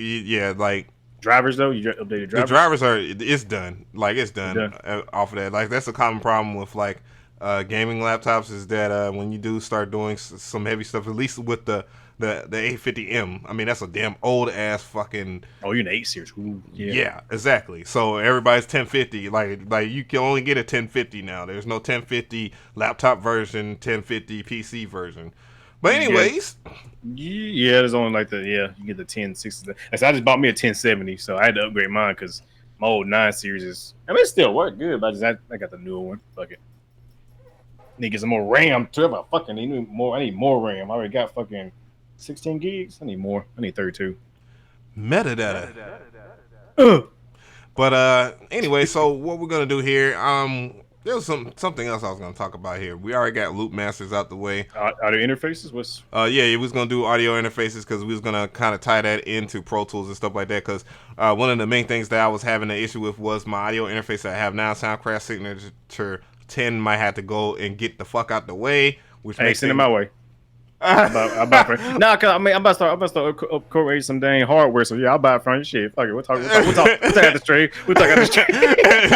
Drivers though, you updated drivers. The drivers it's done. Like it's done off of that. Like that's a common problem with like gaming laptops is that when you do start doing some heavy stuff, at least with the 850M. I mean that's a damn old ass fucking. Oh, you're an 8 series. Ooh, yeah, exactly. So everybody's 1050. Like you can only get a 1050 now. There's no 1050 laptop version, 1050 PC version. But anyways, yeah, there's only like you get the 1060. I just bought me a 1070, so I had to upgrade mine because my old 9 series is. I mean, it still worked good, but I got the newer one. Fuck it. Need to get some more RAM too. I need more RAM. I already got fucking 16 gigs. I need more. I need 32. Metadata. But anyway, so what we're gonna do here, there was something else I was going to talk about here. We already got Loopmasters out the way. Audio interfaces? We was going to do audio interfaces because we was going to kind of tie that into Pro Tools and stuff like that because one of the main things that I was having an issue with was my audio interface that I have now, Soundcraft Signature 10, might have to go and get the fuck out the way. Send it my way. I'll buy it from cause I mean I'm about to start upgrading some dang hardware. So yeah, I'll buy it from you. Shit, fuck it. We'll talk at the stream.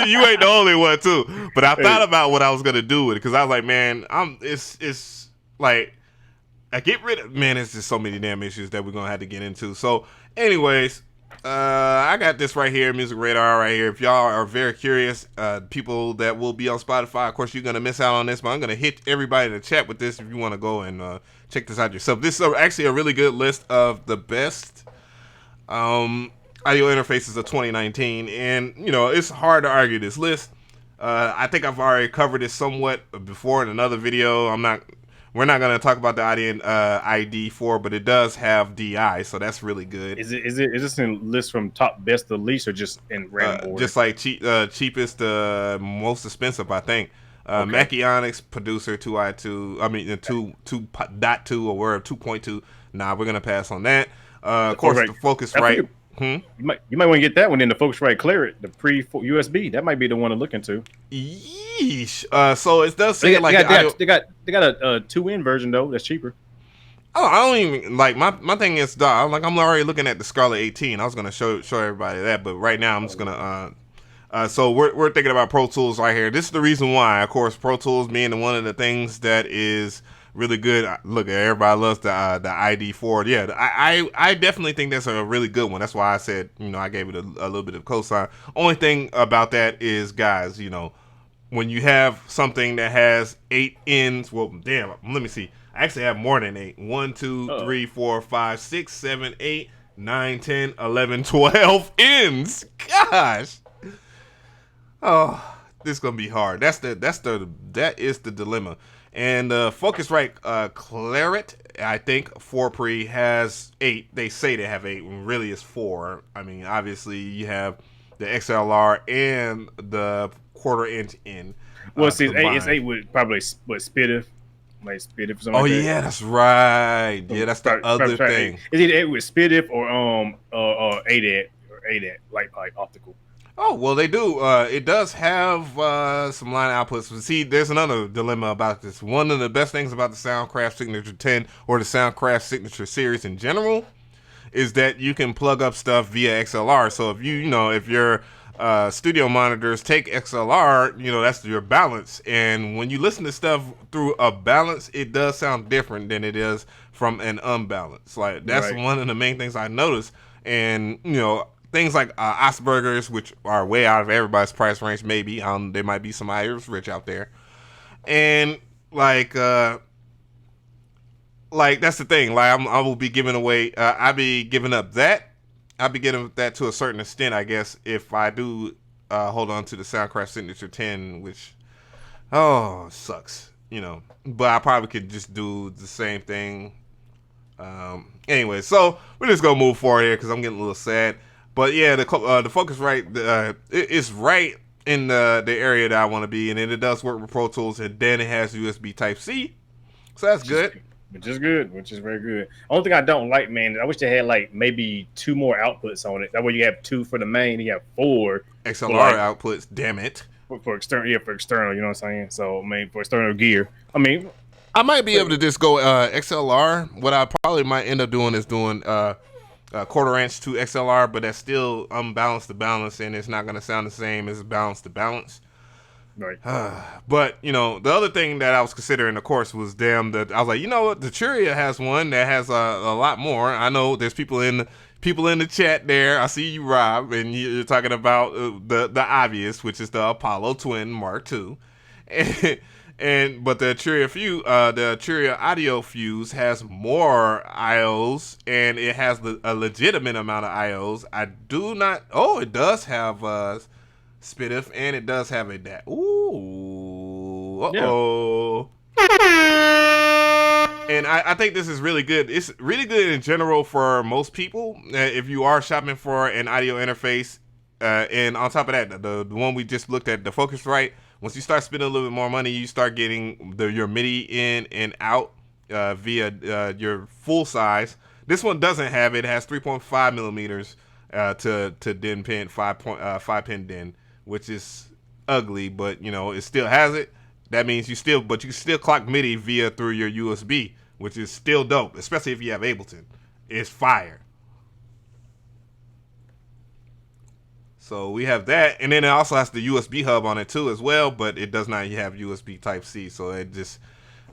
You ain't the only one too. But I thought about what I was gonna do with it because I was like, man, it's like I get rid of it's just so many damn issues that we're gonna have to get into. So, anyways, I got this right here, Music Radar right here. If y'all are very curious, people that will be on Spotify, of course, you're gonna miss out on this, but I'm gonna hit everybody in the chat with this if you want to go and check this out yourself. This is actually a really good list of the best audio interfaces of 2019, and it's hard to argue this list. I think I've already covered it somewhat before in another video. We're not going to talk about the audio ID 4, but it does have DI, so that's really good. Is this in list from top best to least, or just in random order? Just like cheapest to most expensive, I think. Machionics producer 2.2 or whatever 2.2. Nah, we're gonna pass on that. Of course, the Focusrite. You might want to get that one in the Focusrite Clear the pre USB. That might be the one to look into. Yeesh. So it does say they got a 2N version though. That's cheaper. Oh, I don't even like my thing is I'm already looking at the Scarlet 18. I was gonna show everybody that, but right now I'm just gonna so we're thinking about Pro Tools right here. This is the reason why, of course, Pro Tools being one of the things that is really good. Look, everybody loves the ID4. Yeah, I definitely think that's a really good one. That's why I said, I gave it a little bit of cosign. Only thing about that is, guys, when you have something that has 8 ends, well, damn, let me see. I actually have more than 8. 1, 2, 3, 4, 5, 6, 7, 8, 9, 10, 11, 12 ends. Gosh. Oh, this is gonna be hard. That is the dilemma. And Focusrite Claret, I think 4 pre has 8. They say they have 8. When really it's 4. I mean, obviously you have the XLR and the 1/4 inch in. Well, see, it's 8 with probably Spidiff. Like Spidiff or something. Oh, like that. Yeah, that's right. Yeah, that's the other thing. Is it 8 with Spidiff or 8 like optical? Oh, well, they do. It does have some line outputs. But see, there's another dilemma about this. One of the best things about the Soundcraft Signature 10 or the Soundcraft Signature series in general is that you can plug up stuff via XLR. So if if your studio monitors take XLR, that's your balance. And when you listen to stuff through a balance, it does sound different than it is from an unbalanced. Like that's one of the main things I noticed. And things like Asperger's, which are way out of everybody's price range, maybe. There might be somebody who's rich out there. And like that's the thing. Like I will be giving away. I'll be giving up that. I'll be getting that to a certain extent, I guess, if I do hold on to the Soundcraft Signature 10, which sucks. But I probably could just do the same thing. Anyway, so we're just gonna move forward here because I'm getting a little sad. But yeah, the Focusrite it's right in the area that I want to be, and then it does work with Pro Tools, and then it has USB Type C, so that's good. Which is very good. Only thing I don't like, man, I wish they had like maybe 2 more outputs on it. That way you have 2 for the main, you have 4 XLR outputs. Damn it. For external, you know what I'm saying? So for external gear, I might be able to just go XLR. What I probably might end up doing is doing 1/4 inch to XLR, but that's still unbalanced to balance, and it's not going to sound the same as balance to balance. Right. But the other thing that I was considering, of course, was I was like, what, the Churia has one that has a lot more. I know there's people in the chat there. I see you, Rob, and you're talking about the obvious, which is the Apollo Twin Mark II, but the Churia Audio Fuse has more IOs, and it has a legitimate amount of IOs. I do not. Oh, it does have Spidiff, and it does have a DAT. Ooh. Uh-oh. Yeah. And I think this is really good. It's really good in general for most people. If you are shopping for an audio interface, and on top of that, the one we just looked at, the Focusrite, once you start spending a little bit more money, you start getting your MIDI in and out via your full size. This one doesn't have it. It has 3.5 millimeters to DIN pin, 5 pin DIN, which is ugly, but it still has it. That means you can still clock MIDI through your USB, which is still dope, especially if you have Ableton. It's fire. So we have that, and then it also has the USB hub on it too as well, but it does not have USB Type C, so it just,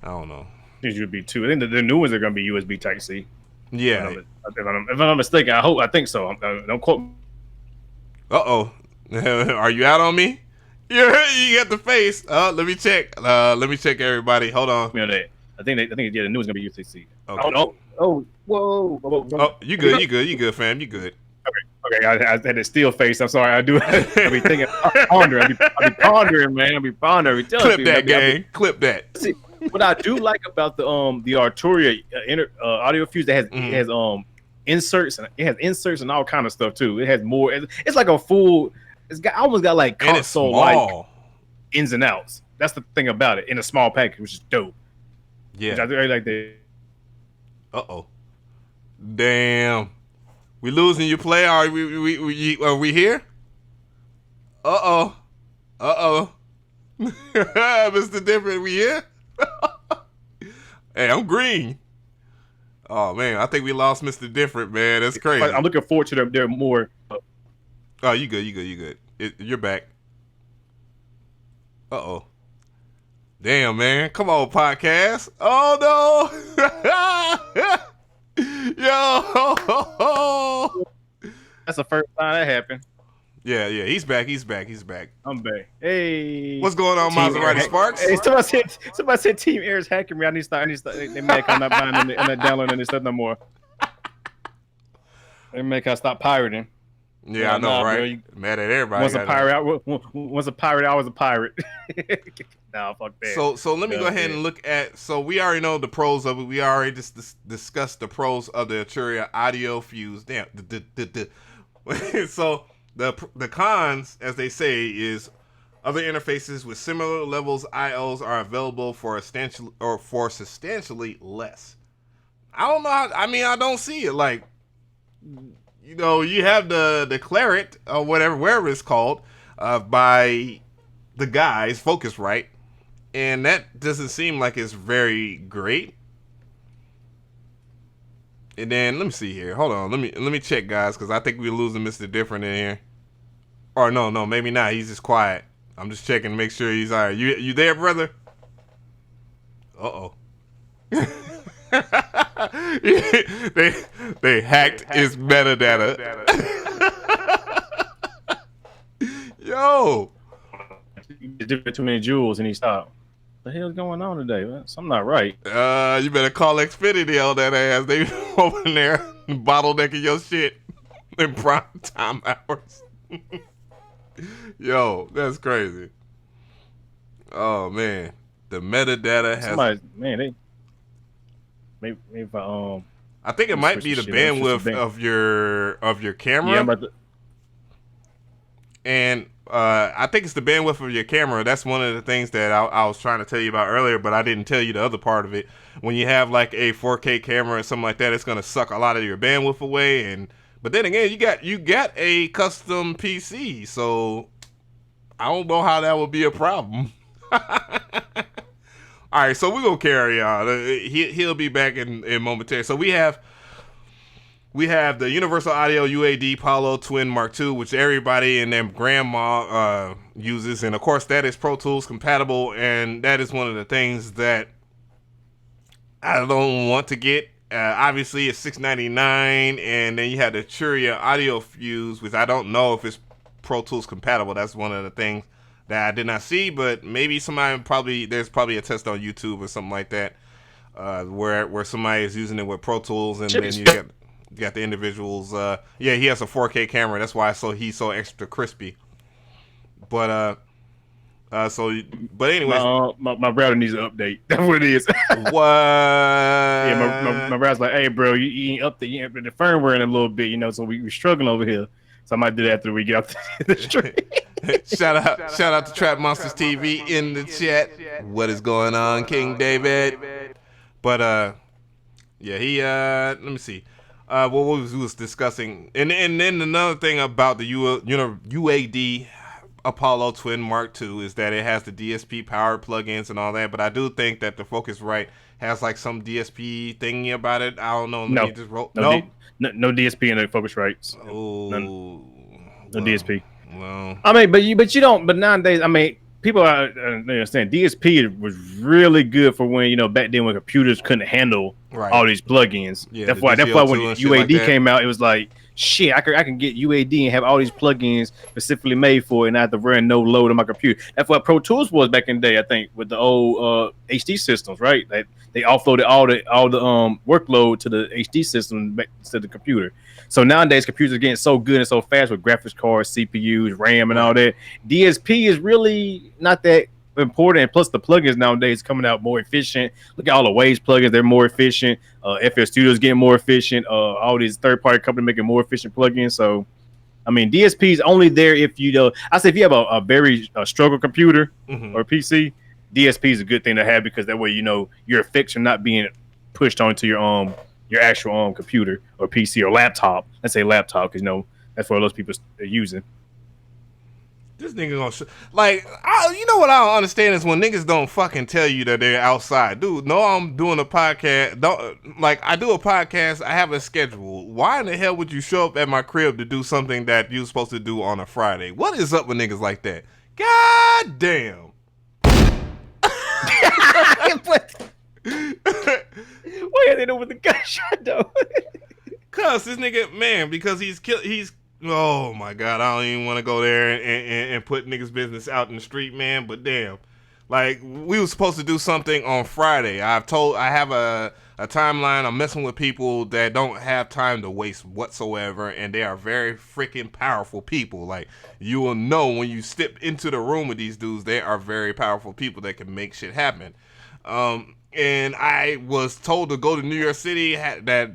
I don't know. It should be 2. I think the new ones are going to be USB Type C. Yeah. If I'm not mistaken, I think so. Don't quote me. Uh-oh. Are you out on me? Yeah, you got the face. Let me check. Let me check everybody. Hold on. I think the new is gonna be USB-C. Okay. Whoa. Oh, you good, fam. You good. Okay. I had a steel face. I'm sorry. I be thinking, pondering. I be pondering, man. I be pondering. Clip that, gang. Clip that. See, what I do like about the Arturia audio fuse that has inserts, and it has inserts and all kind of stuff too. It has more. It's like a full. Almost got like console like ins and outs. That's the thing about it in a small package, which is dope. Yeah, which I really like that. Uh-oh. Damn. We losing your play? Are we here? Uh-oh. Mr. Different, we here? Hey, I'm green. Oh man, I think we lost Mr. Different, man. That's crazy. I'm looking forward to their more. Oh, you good? You good? You good? You're back. Oh. Damn, man. Come on, podcast. Oh no. Yo. That's the first time that happened. Yeah. He's back. I'm back. Hey. What's going on, Maserati Sparks? Hey, somebody said Team Air is hacking me. I need to start. They make I'm not buying and not downloading this stuff no more. They make us stop pirating. Yeah, I know, right? Bro, mad at everybody. Once a pirate, I was a pirate. Nah, fuck that. So let me go ahead and look at. So we already know the pros of it. We already just discussed the pros of the Arturia Audio Fuse. Damn. So the cons, as they say, is other interfaces with similar levels IOs are available for substantially less. I don't know. I don't see it like. You know, you have the Claret or wherever it's called, by the guys, Focusrite, and that doesn't seem like it's very great. And then let me see here. Hold on, let me check, guys, because I think we're losing Mr. Different in here. Or no, maybe not. He's just quiet. I'm just checking to make sure he's all right. You there, brother? Uh-oh. they hacked his metadata. Yo, too many jewels and he stopped. What the hell's going on today? Something not right. You better call Xfinity on that ass. They over there bottlenecking your shit in prime time hours. Yo, that's crazy. Oh man, the metadata has. Maybe if I think it might be the bandwidth of your camera. Yeah, and I think it's the bandwidth of your camera. That's one of the things that I was trying to tell you about earlier, but I didn't tell you the other part of it. When you have like a 4K camera or something like that, it's gonna suck a lot of your bandwidth away. But then again, you got a custom PC, so I don't know how that would be a problem. All right, so we're going to carry on. He'll be back in momentarily. So we have the Universal Audio UAD Palo Twin Mark II, which everybody and their grandma uses. And, of course, that is Pro Tools compatible. And that is one of the things that I don't want to get. Obviously, it's $699. And then you have the Arturia Audio Fuse, which I don't know if it's Pro Tools compatible. That's one of the things that I did not see, but maybe there's probably a test on YouTube or something like that, where somebody is using it with Pro Tools, and then you got the individuals. He has a 4K camera. That's why he's so extra crispy. But anyway, my router needs an update. That's what it is. What? Yeah, my router's like, hey, bro, you ain't update the firmware in a little bit, so we're struggling over here. So I might do that after we get off the street. Shout out to Trap Monsters TV in the chat. What is going on, King David? But let me see. What we was discussing, and then another thing about the UAD Apollo Twin Mark II is that it has the DSP powered plugins and all that. But I do think that the Focusrite has like some DSP thingy about it. I don't know. No DSP in the Focusrite. Oh, no DSP. Well, I mean, but you don't. But nowadays, I mean, people understand DSP was really good for when back then when computers couldn't handle all these plugins. Yeah, that's why when UAD came out, it was like shit. I can get UAD and have all these plugins specifically made for it, and I have to run no load on my computer. That's what Pro Tools was back in the day, I think, with the old HD systems, right? They offloaded all the workload to the HD system back to the computer. So nowadays, computers are getting so good and so fast with graphics cards, CPUs, RAM, and all that. DSP is really not that important. And plus, the plugins nowadays coming out more efficient. Look at all the Waves plugins; they're more efficient. FL Studio's getting more efficient. All these third-party companies making more efficient plugins. So, I mean, DSP is only there if I say if you have a very struggle computer or PC, DSP is a good thing to have because that way your effects are not being pushed onto your actual computer or PC or laptop. Let's say laptop because that's what those people are using. This nigga gonna you know what I don't understand is when niggas don't fucking tell you that they're outside. Dude, no, I'm doing a podcast. I do a podcast. I have a schedule. Why in the hell would you show up at my crib to do something that you're supposed to do on a Friday? What is up with niggas like that? God damn. Why are they doing with the gunshot though? Cause this nigga, man, because he's oh my God, I don't even want to go there and put niggas' business out in the street, man. But damn, like we were supposed to do something on Friday. I have a timeline. I'm messing with people that don't have time to waste whatsoever, and they are very freaking powerful people. Like you will know when you step into the room with these dudes, they are very powerful people that can make shit happen. And I was told to go to New York City, and I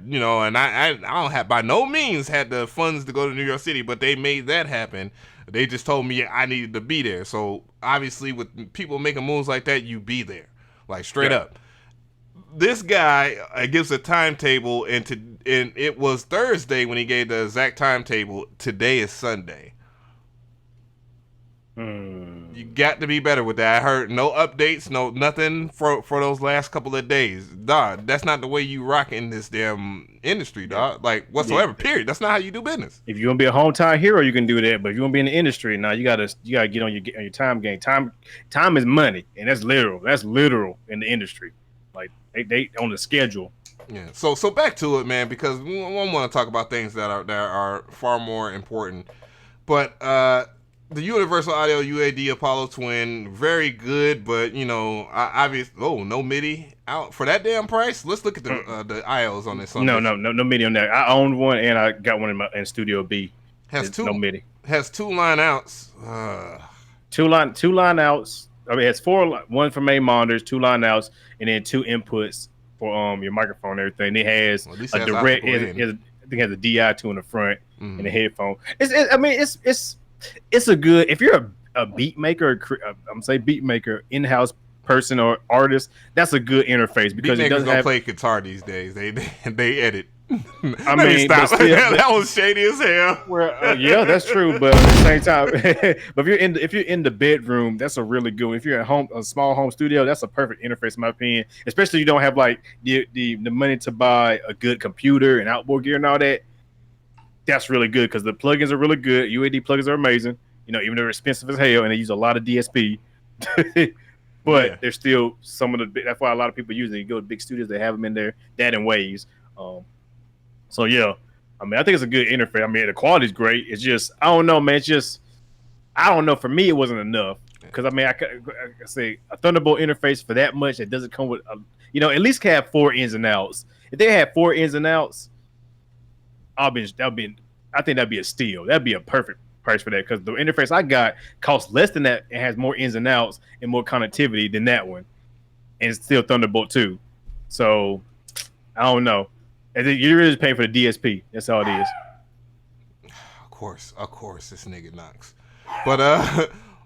don't have by no means had the funds to go to New York City, but they made that happen. They just told me I needed to be there. So obviously with people making moves like that, you be there, like straight up. This guy gives a timetable, and it was Thursday when he gave the exact timetable. Today is Sunday. You got to be better with that. I heard no updates, no nothing for those last couple of days. Dog, that's not the way you rock in this damn industry, dog. Like whatsoever. Period. That's not how you do business. If you want to be a hometown hero, you can do that. But if you want to be in the industry, now you gotta get on your time game. Time is money, and that's literal. That's literal in the industry. Like they on the schedule. Yeah. So back to it, man, because we want to talk about things that are far more important. But the Universal Audio UAD Apollo Twin, very good, but no MIDI out for that damn price. Let's look at the IOs on this. No MIDI on that. I owned one and I got one in Studio B. No MIDI. Has 2 line outs. Two line outs. I mean, it has 4. One for main monitors, 2 line outs, and then 2 inputs for your microphone and everything. It has a direct. I think it has a DI2 in the front and a headphone. It's a good, if you're a beat maker, beat maker, in-house person or artist, that's a good interface because beat it doesn't don't play guitar these days. They edit. I mean, stop. That was shady as hell. Well, yeah, that's true. But at the same time, but if you're in the bedroom, that's a really good one. If you're at home, a small home studio, that's a perfect interface in my opinion. Especially if you don't have like the money to buy a good computer and outboard gear and all that. That's really good because the plugins are really good. UAD plugins are amazing. Even though they're expensive as hell and they use a lot of DSP, but they're still some of the. That's why a lot of people use them. You go to big studios, they have them in there. That and Waves. So yeah, I mean, I think it's a good interface. I mean, the quality's great. It's just I don't know, man. It's just I don't know. For me, it wasn't enough because I mean, I say a Thunderbolt interface for that much. It doesn't come with at least have 4 ins and outs. If they had 4 ins and outs. I think that'd be a steal. That'd be a perfect price for that because the interface I got costs less than that. It has more ins and outs and more connectivity than that one, and it's still Thunderbolt 2. So I don't know. And then you're really paying for the DSP. That's all it is. Of course, this nigga knocks. But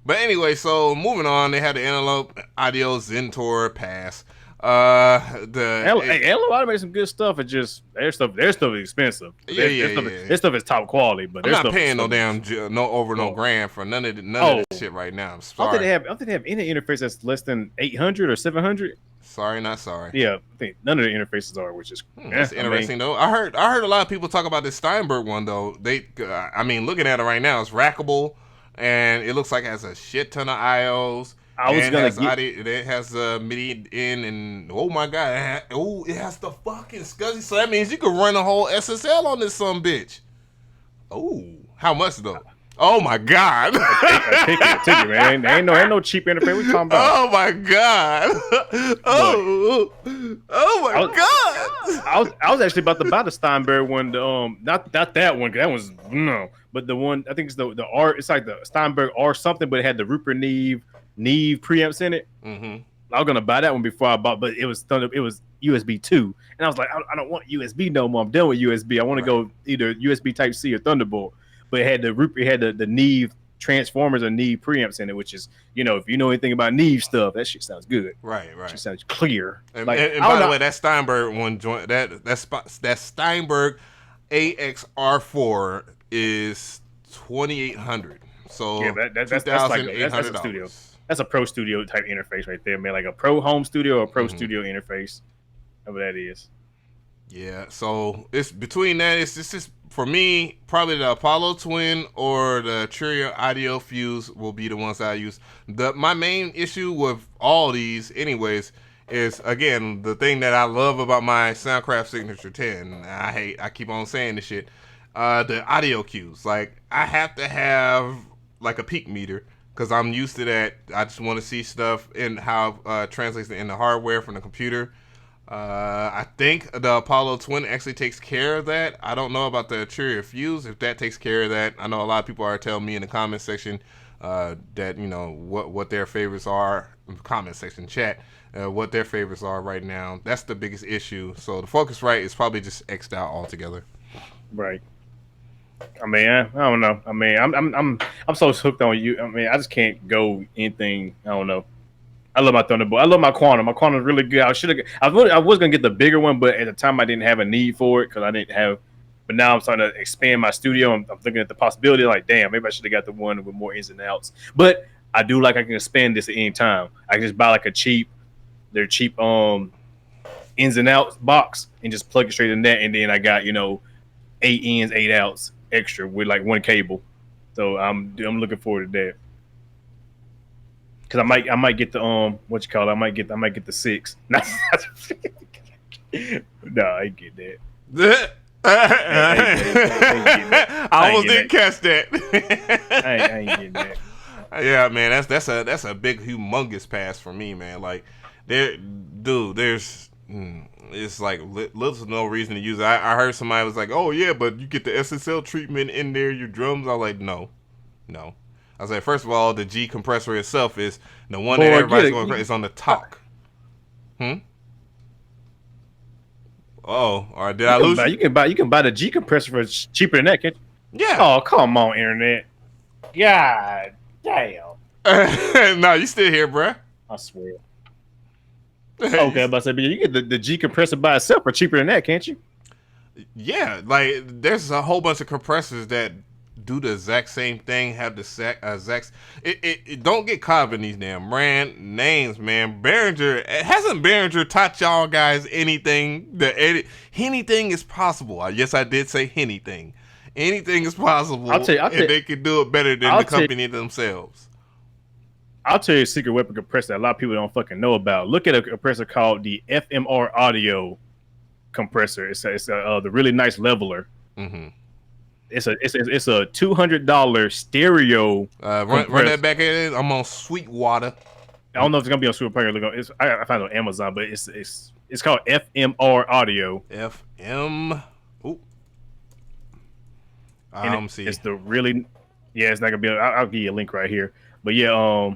anyway, so moving on, they had the Antelope Audio Zentor Pass. Antelope Audio made some good stuff. It's just their stuff is expensive. Their stuff is top quality, but I'm not paying no grand for none of this shit right now. I'm sorry. I don't think they have any interface that's less than 800 or 700. Sorry, not sorry. Yeah, I think none of the interfaces are, which is that's interesting though. I heard a lot of people talk about this Steinberg one though. Looking at it right now, it's rackable, and it looks like it has a shit ton of IOs. It has MIDI in, and oh my god, it has the fucking SCSI. So that means you can run a whole SSL on this some bitch. Oh, how much though? Oh my god! a ticket, man. Ain't no cheap interface. We talking about? Oh my god! Oh my god! I was actually about to buy the Steinberg one. Not that one. That was no, but the one I think it's the R. It's like the Steinberg R something, but it had the Rupert Neve preamps in it. Mm-hmm. I was gonna buy that one before I bought, but it was USB 2, and I was like, I don't want USB no more. I'm done with USB. I want to go either USB Type C or Thunderbolt. But it had the Neve transformers and Neve preamps in it, which is if you know anything about Neve stuff, that shit sounds good. Right. It sounds clear. And by the way, that Steinberg one joint that Steinberg AXR4 is $2,800. So Yeah, that's like that's a studio. $2,800. That's a pro studio type interface right there, man. Like a pro home studio or pro Mm-hmm. studio interface. Whatever that is. Yeah, so it's between that. It's just for me, probably the Apollo Twin or the Trio Audio Fuse will be the ones that I use. My main issue with all these, anyways, is again the thing that I love about my Soundcraft Signature 10. I keep on saying this shit. The audio cues, like I have to have like a peak meter because I'm used to that. I just want to see stuff and how it translates in the hardware from the computer. I think the Apollo Twin actually takes care of that. I don't know about the Arteria Fuse if that takes care of that. I know a lot of people are telling me in the comment section that what their favorites are. Comment section chat what their favorites are right now. That's the biggest issue. So the Focusrite is probably just X'd out altogether. Right. I mean, I don't know. I mean, I'm so hooked on you. I mean, I just can't go anything. I don't know. I love my Thunderbolt. I love my Quantum. My Quantum is really good. I was gonna get the bigger one, but at the time I didn't have a need for it because I didn't have. But now I'm starting to expand my studio. I'm looking at the possibility. Like, damn, maybe I should have got the one with more ins and outs. But I do like I can expand this at any time. I can just buy like their cheap ins and outs box and just plug it straight in that, and then I got 8 ins, 8 outs extra with like one cable. So I'm looking forward to that. Cause I might get the what you call it? I might get the 6. No, I ain't get that. I almost didn't catch that. I ain't getting that. Yeah, man, that's a big humongous pass for me, man. Like there's it's like little to no reason to use it. I heard somebody was like, oh yeah, but you get the SSL treatment in there, your drums. I was like, no. I was like, first of all, the G compressor itself is the one that everybody's going to is on the top. Oh, or did I lose you? You can buy the G compressor for cheaper than that, can't you? Yeah. Oh, come on, internet. God damn. No, you still here, bruh. I swear. Okay, I'm about to say, but you get the G compressor by itself for cheaper than that, can't you? Yeah, like there's a whole bunch of compressors that do the exact same thing, have the exact. It don't get caught up in these damn brand names, man. Hasn't Behringer taught y'all guys anything? Anything is possible. Yes, I did say anything. Anything is possible. I'll tell you, and they can do it better than the company themselves. I'll tell you a secret weapon compressor that a lot of people don't fucking know about. Look at a compressor called the FMR Audio compressor. It's the really nice leveler. Mm-hmm. It's a $200 stereo. Run that back at it. I'm on Sweetwater. I don't know if it's gonna be on Super. I found it on Amazon, but it's called FMR Audio. FM. Ooh. See. It's the really. Yeah, it's not gonna be. I'll give you a link right here. But yeah,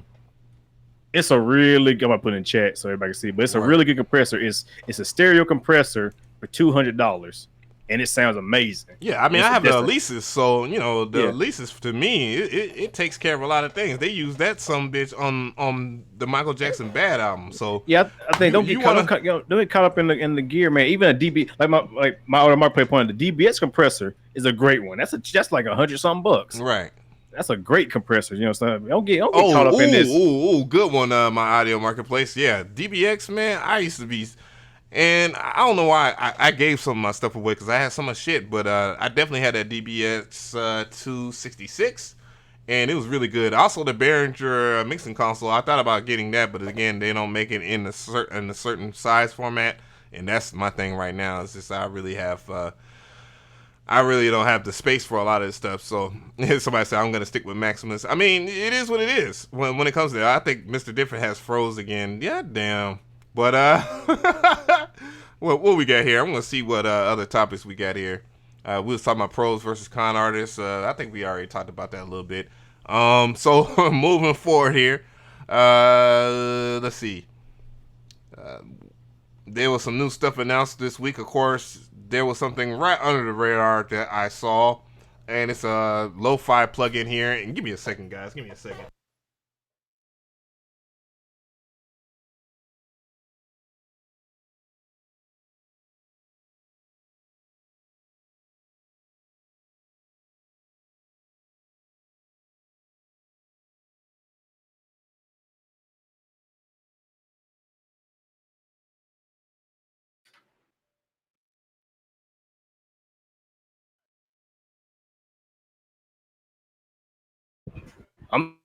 it's a really. I'm gonna put it in chat so everybody can see. But it's a really good compressor. It's a stereo compressor for $200. And it sounds amazing. Yeah, I mean, I have the Alesis, so the Alesis to me, it takes care of a lot of things. They use that some bitch on the Michael Jackson Bad album. So yeah, I think don't get caught up in the gear, man. Even a DB like my other market point, the DBX compressor is a great one. That's like $100-something bucks. Right. That's a great compressor. So don't get caught up in this. Good one. My audio marketplace. Yeah, DBX, man. I used to be. And I don't know why I gave some of my stuff away because I had so much shit, but I definitely had that DBX 266, and it was really good. Also, the Behringer mixing console, I thought about getting that, but again, they don't make it in a certain size format, and that's my thing right now. It's just I really don't have the space for a lot of this stuff. So somebody said I'm gonna stick with Maximus. I mean, it is what it is. When it comes to that, I think Mr. Different has froze again. Yeah, damn. But what we got here? I'm gonna see what other topics we got here. We was talking about pros versus con artists. I think we already talked about that a little bit. So moving forward here, let's see. There was some new stuff announced this week. Of course, there was something right under the radar that I saw, and it's a lo-fi plugin here. And give me a second, guys. Give me a second. I'm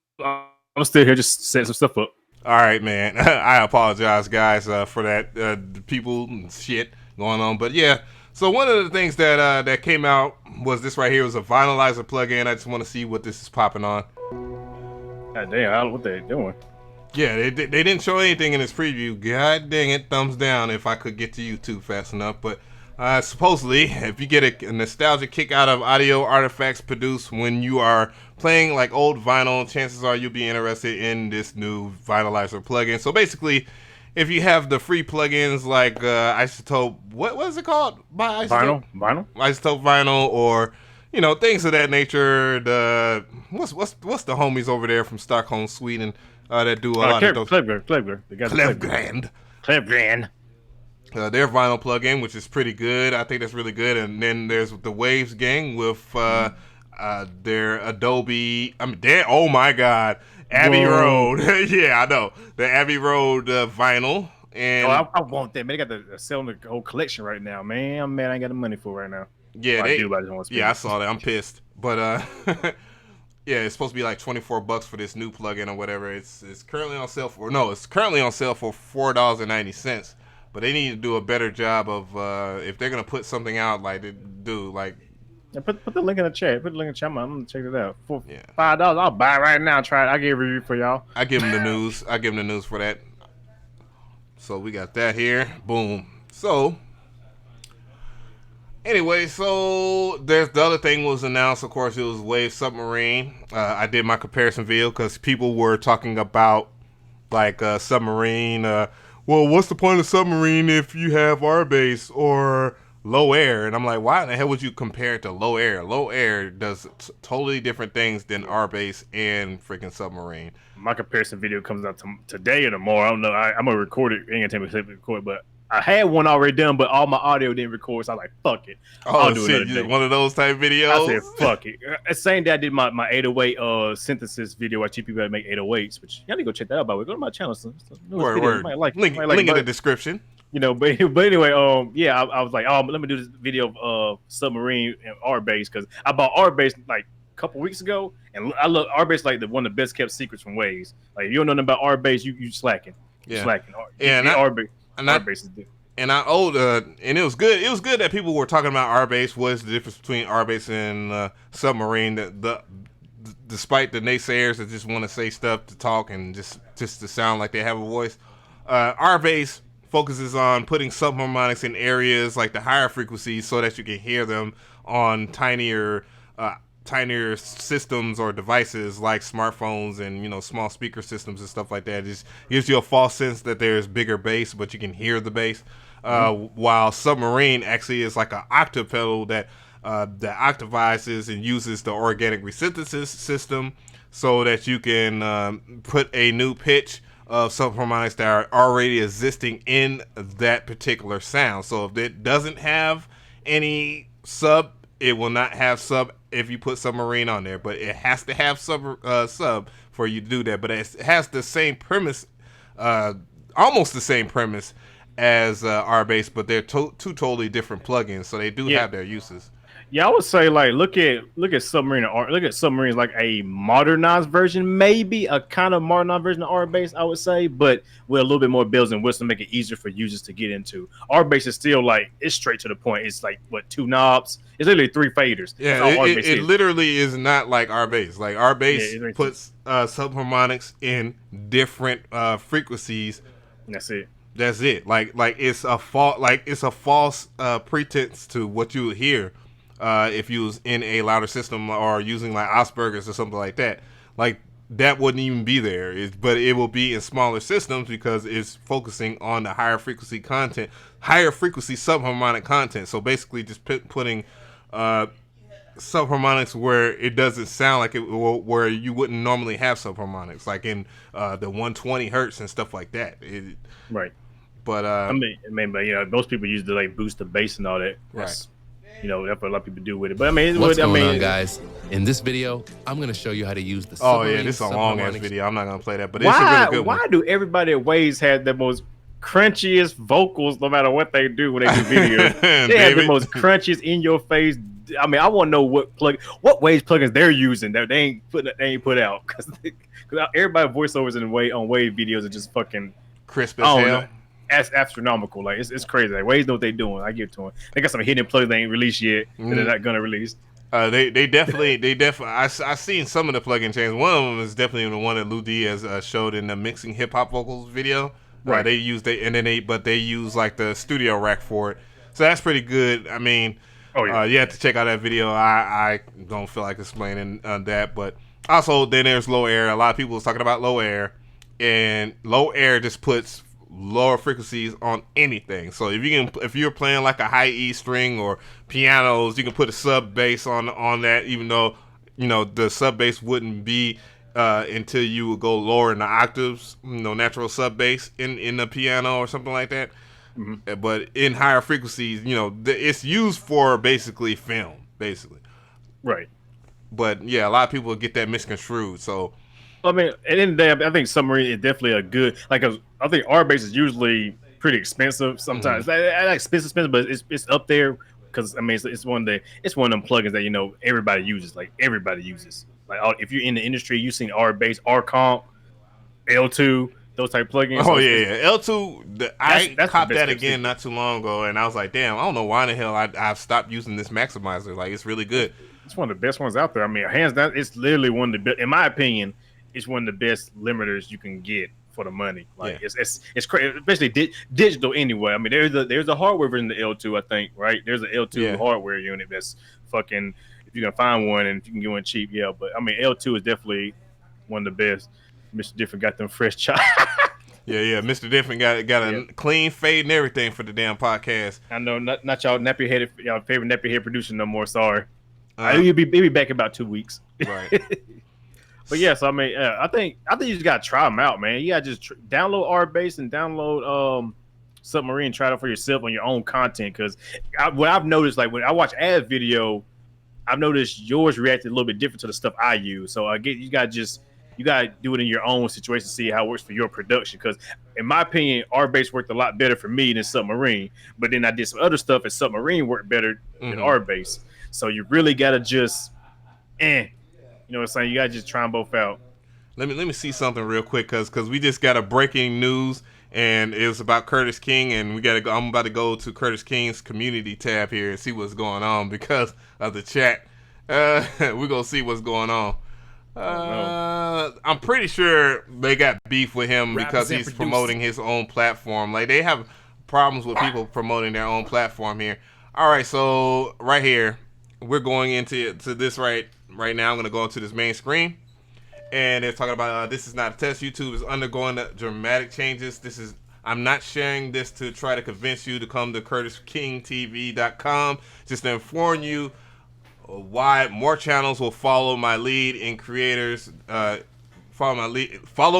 still here just setting some stuff up. All right, man. I apologize, guys, for that people and shit going on. But yeah, so one of the things that came out was this right here. It was a vinylizer plugin. I just want to see what this is popping on. God damn, what they doing? Yeah, they didn't show anything in this preview. God dang it, thumbs down if I could get to YouTube fast enough. But supposedly, if you get a nostalgic kick out of audio artifacts produced when you are playing like old vinyl, chances are you'll be interested in this new vinylizer plugin. So basically, if you have the free plugins like Isotope, what is it called? By Isotope? Vinyl, Isotope Vinyl, or things of that nature. The what's the homies over there from Stockholm, Sweden? That do a lot of those. Klevgrand. Their vinyl plugin, which is pretty good. I think that's really good. And then there's the Waves gang with their Adobe. Oh my God, Abbey Road. Yeah, I know the Abbey Road vinyl. And I want that, man. They got the selling the whole collection right now, man. I'm mad I ain't got the money for it right now. Yeah, I do, but I just want to I saw that. I'm pissed, but yeah, it's supposed to be like $24 for this new plugin or whatever. It's currently on sale for $4.90. But they need to do a better job of if they're gonna put something out like they do, like put the link in the chat. Put the link in the chat. I'm gonna check it out. For $5, I'll buy it right now. Try it. I'll give a review for y'all. I give them the news. I give them the news for that. So we got that here. Boom. So anyway, so there's the other thing was announced. Of course, it was Wave Submarine. I did my comparison video because people were talking about like Submarine. Well, what's the point of Submarine if you have R-Bass or Low Air? And I'm like, why in the hell would you compare it to Low Air? Low Air does totally different things than R-Bass and freaking Submarine. My comparison video comes out today or tomorrow. I don't know. I'm going to record it. Ain't going to take me to record, but I had one already done, but all my audio didn't record, so I was like, fuck it. I'll do shit, one of those type videos? I said, fuck it. Same day I did my 808 synthesis video where cheap people make 808s, which y'all need to go check that out, by the way. Go to my channel. Word. Link in the description. But anyway, I was like, let me do this video of Submarine and R-Bass, because I bought R-Bass like a couple weeks ago, and I love R-Bass like one of the best kept secrets from Waves. Like, if you don't know nothing about R-Bass, you slacking. Yeah. Slacking. R-Bass. R-Bass is good. And and it was good. It was good that people were talking about R-Bass. What's the difference between R-Bass and Submarine? Despite the naysayers that just want to say stuff to talk and just to sound like they have a voice, R-Bass focuses on putting subharmonics in areas like the higher frequencies so that you can hear them on tinier systems or devices like smartphones and small speaker systems and stuff like that. It just gives you a false sense that there's bigger bass, but you can hear the bass. While Submarine actually is like an octave pedal that octavizes and uses the organic resynthesis system so that you can put a new pitch of subharmonics that are already existing in that particular sound. So if it doesn't have any sub, it will not have sub if you put Submarine on there, but it has to have sub for you to do that. But it has the same premise, almost the same premise as R-Bass, but they're two totally different plugins, so they do have their uses. Yeah, I would say like look at Submarine look at Submarine like a modernized version, maybe a kind of modernized version of R-Bass, I would say, but with a little bit more bells and whistles to make it easier for users to get into. R-Bass is still like it's straight to the point. It's like two knobs. It's literally 3 faders. Yeah, it literally is not like R-Bass. Like R-Bass puts subharmonics in different frequencies. And that's it. Like it's a false pretense to what you would hear. If you was in a louder system or using like Asperger's or something like that, like that wouldn't even be there. But it will be in smaller systems because it's focusing on the higher frequency content, higher frequency subharmonic content. So basically, just putting subharmonics where it doesn't sound like it, where you wouldn't normally have subharmonics, like in the 120 hertz and stuff like that. Right. But I mean, but most people use to like boost the bass and all that. Right. That's what a lot of people do with it. But what's going on, guys? In this video, I'm going to show you how to use the Submarine. This is a long ass video. I'm not going to play that, but it's a really good one. Why do everybody at Waves have the most crunchiest vocals no matter what they do when they do videos? They have the most crunchiest, in your face, I mean, I want to know what Waves plugins they're using that they ain't put out because everybody voiceovers on Wave videos are just fucking Crisp I as don't hell. know. That's astronomical. Like it's crazy. Like Waves know what they doing. I give it to them. They got some hidden plugins they ain't released yet that they're not gonna release. They definitely I seen some of the plugin changes. One of them is definitely the one that Lou Diaz showed in the mixing hip hop vocals video. Right. They use like the studio rack for it, so that's pretty good. I mean, you have to check out that video. I don't feel like explaining that, but also then there's low air. A lot of people was talking about low air, and low air just puts lower frequencies on anything. So if you're playing like a high E string or pianos, you can put a sub bass on that, even though the sub bass wouldn't be until you would go lower in the octaves, natural sub bass in the piano or something like that. Mm-hmm. But in higher frequencies, it's used for basically film, basically. Right. But yeah, a lot of people get that misconstrued. So I mean, at the end of the day, I think Submarine is definitely a good. Like, I think R bass is usually pretty expensive sometimes. I like expensive, but it's up there because I mean, it's one of them plugins that everybody uses. Like everybody uses. Like if you're in the industry, you've seen R bass, R comp, L2, those type plugins. Oh yeah, L2. I copped that again not too long ago, and I was like, damn, I don't know why in the hell I've stopped using this maximizer. Like it's really good. It's one of the best ones out there. I mean, hands down, it's literally one of the best. In my opinion, it's one of the best limiters you can get for the money. Like it's crazy, especially digital anyway. I mean, there's a hardware version of the L2, I think, right? There's an L2 hardware unit that's fucking. If you can find one and if you can get one cheap, yeah. But I mean, L2 is definitely one of the best. Mr.Different got them fresh chops. Yeah. Mr.Different got a clean fade and everything for the damn podcast. I know, not y'all y'all favorite nappy head producer no more. Sorry. He'll be back in about 2 weeks. Right. But yeah, so I mean, I think you just gotta try them out, man. You gotta just download R bass and download Submarine, try it out for yourself on your own content. Because what I've noticed, like when I watch ad video, I've noticed yours reacted a little bit different to the stuff I use. So you gotta do it in your own situation, see how it works for your production. Because in my opinion, R bass worked a lot better for me than Submarine. But then I did some other stuff, and Submarine worked better than R bass. So you really gotta just, you know what I'm saying? You gotta just try them both out. Let me see something real quick, cause we just got a breaking news, and it was about Curtis King, and I'm about to go to Curtis King's community tab here and see what's going on because of the chat. We're gonna see what's going on. I'm pretty sure they got beef with him because he's promoting his own platform. Like they have problems with people promoting their own platform here. All right, so right here we're going into this right now. I'm gonna go into this main screen, and they're talking about this is not a test. YouTube is undergoing dramatic changes. I'm not sharing this to try to convince you to come to CurtisKingTV.com. Just to inform you why more channels will follow my lead in creators. Follow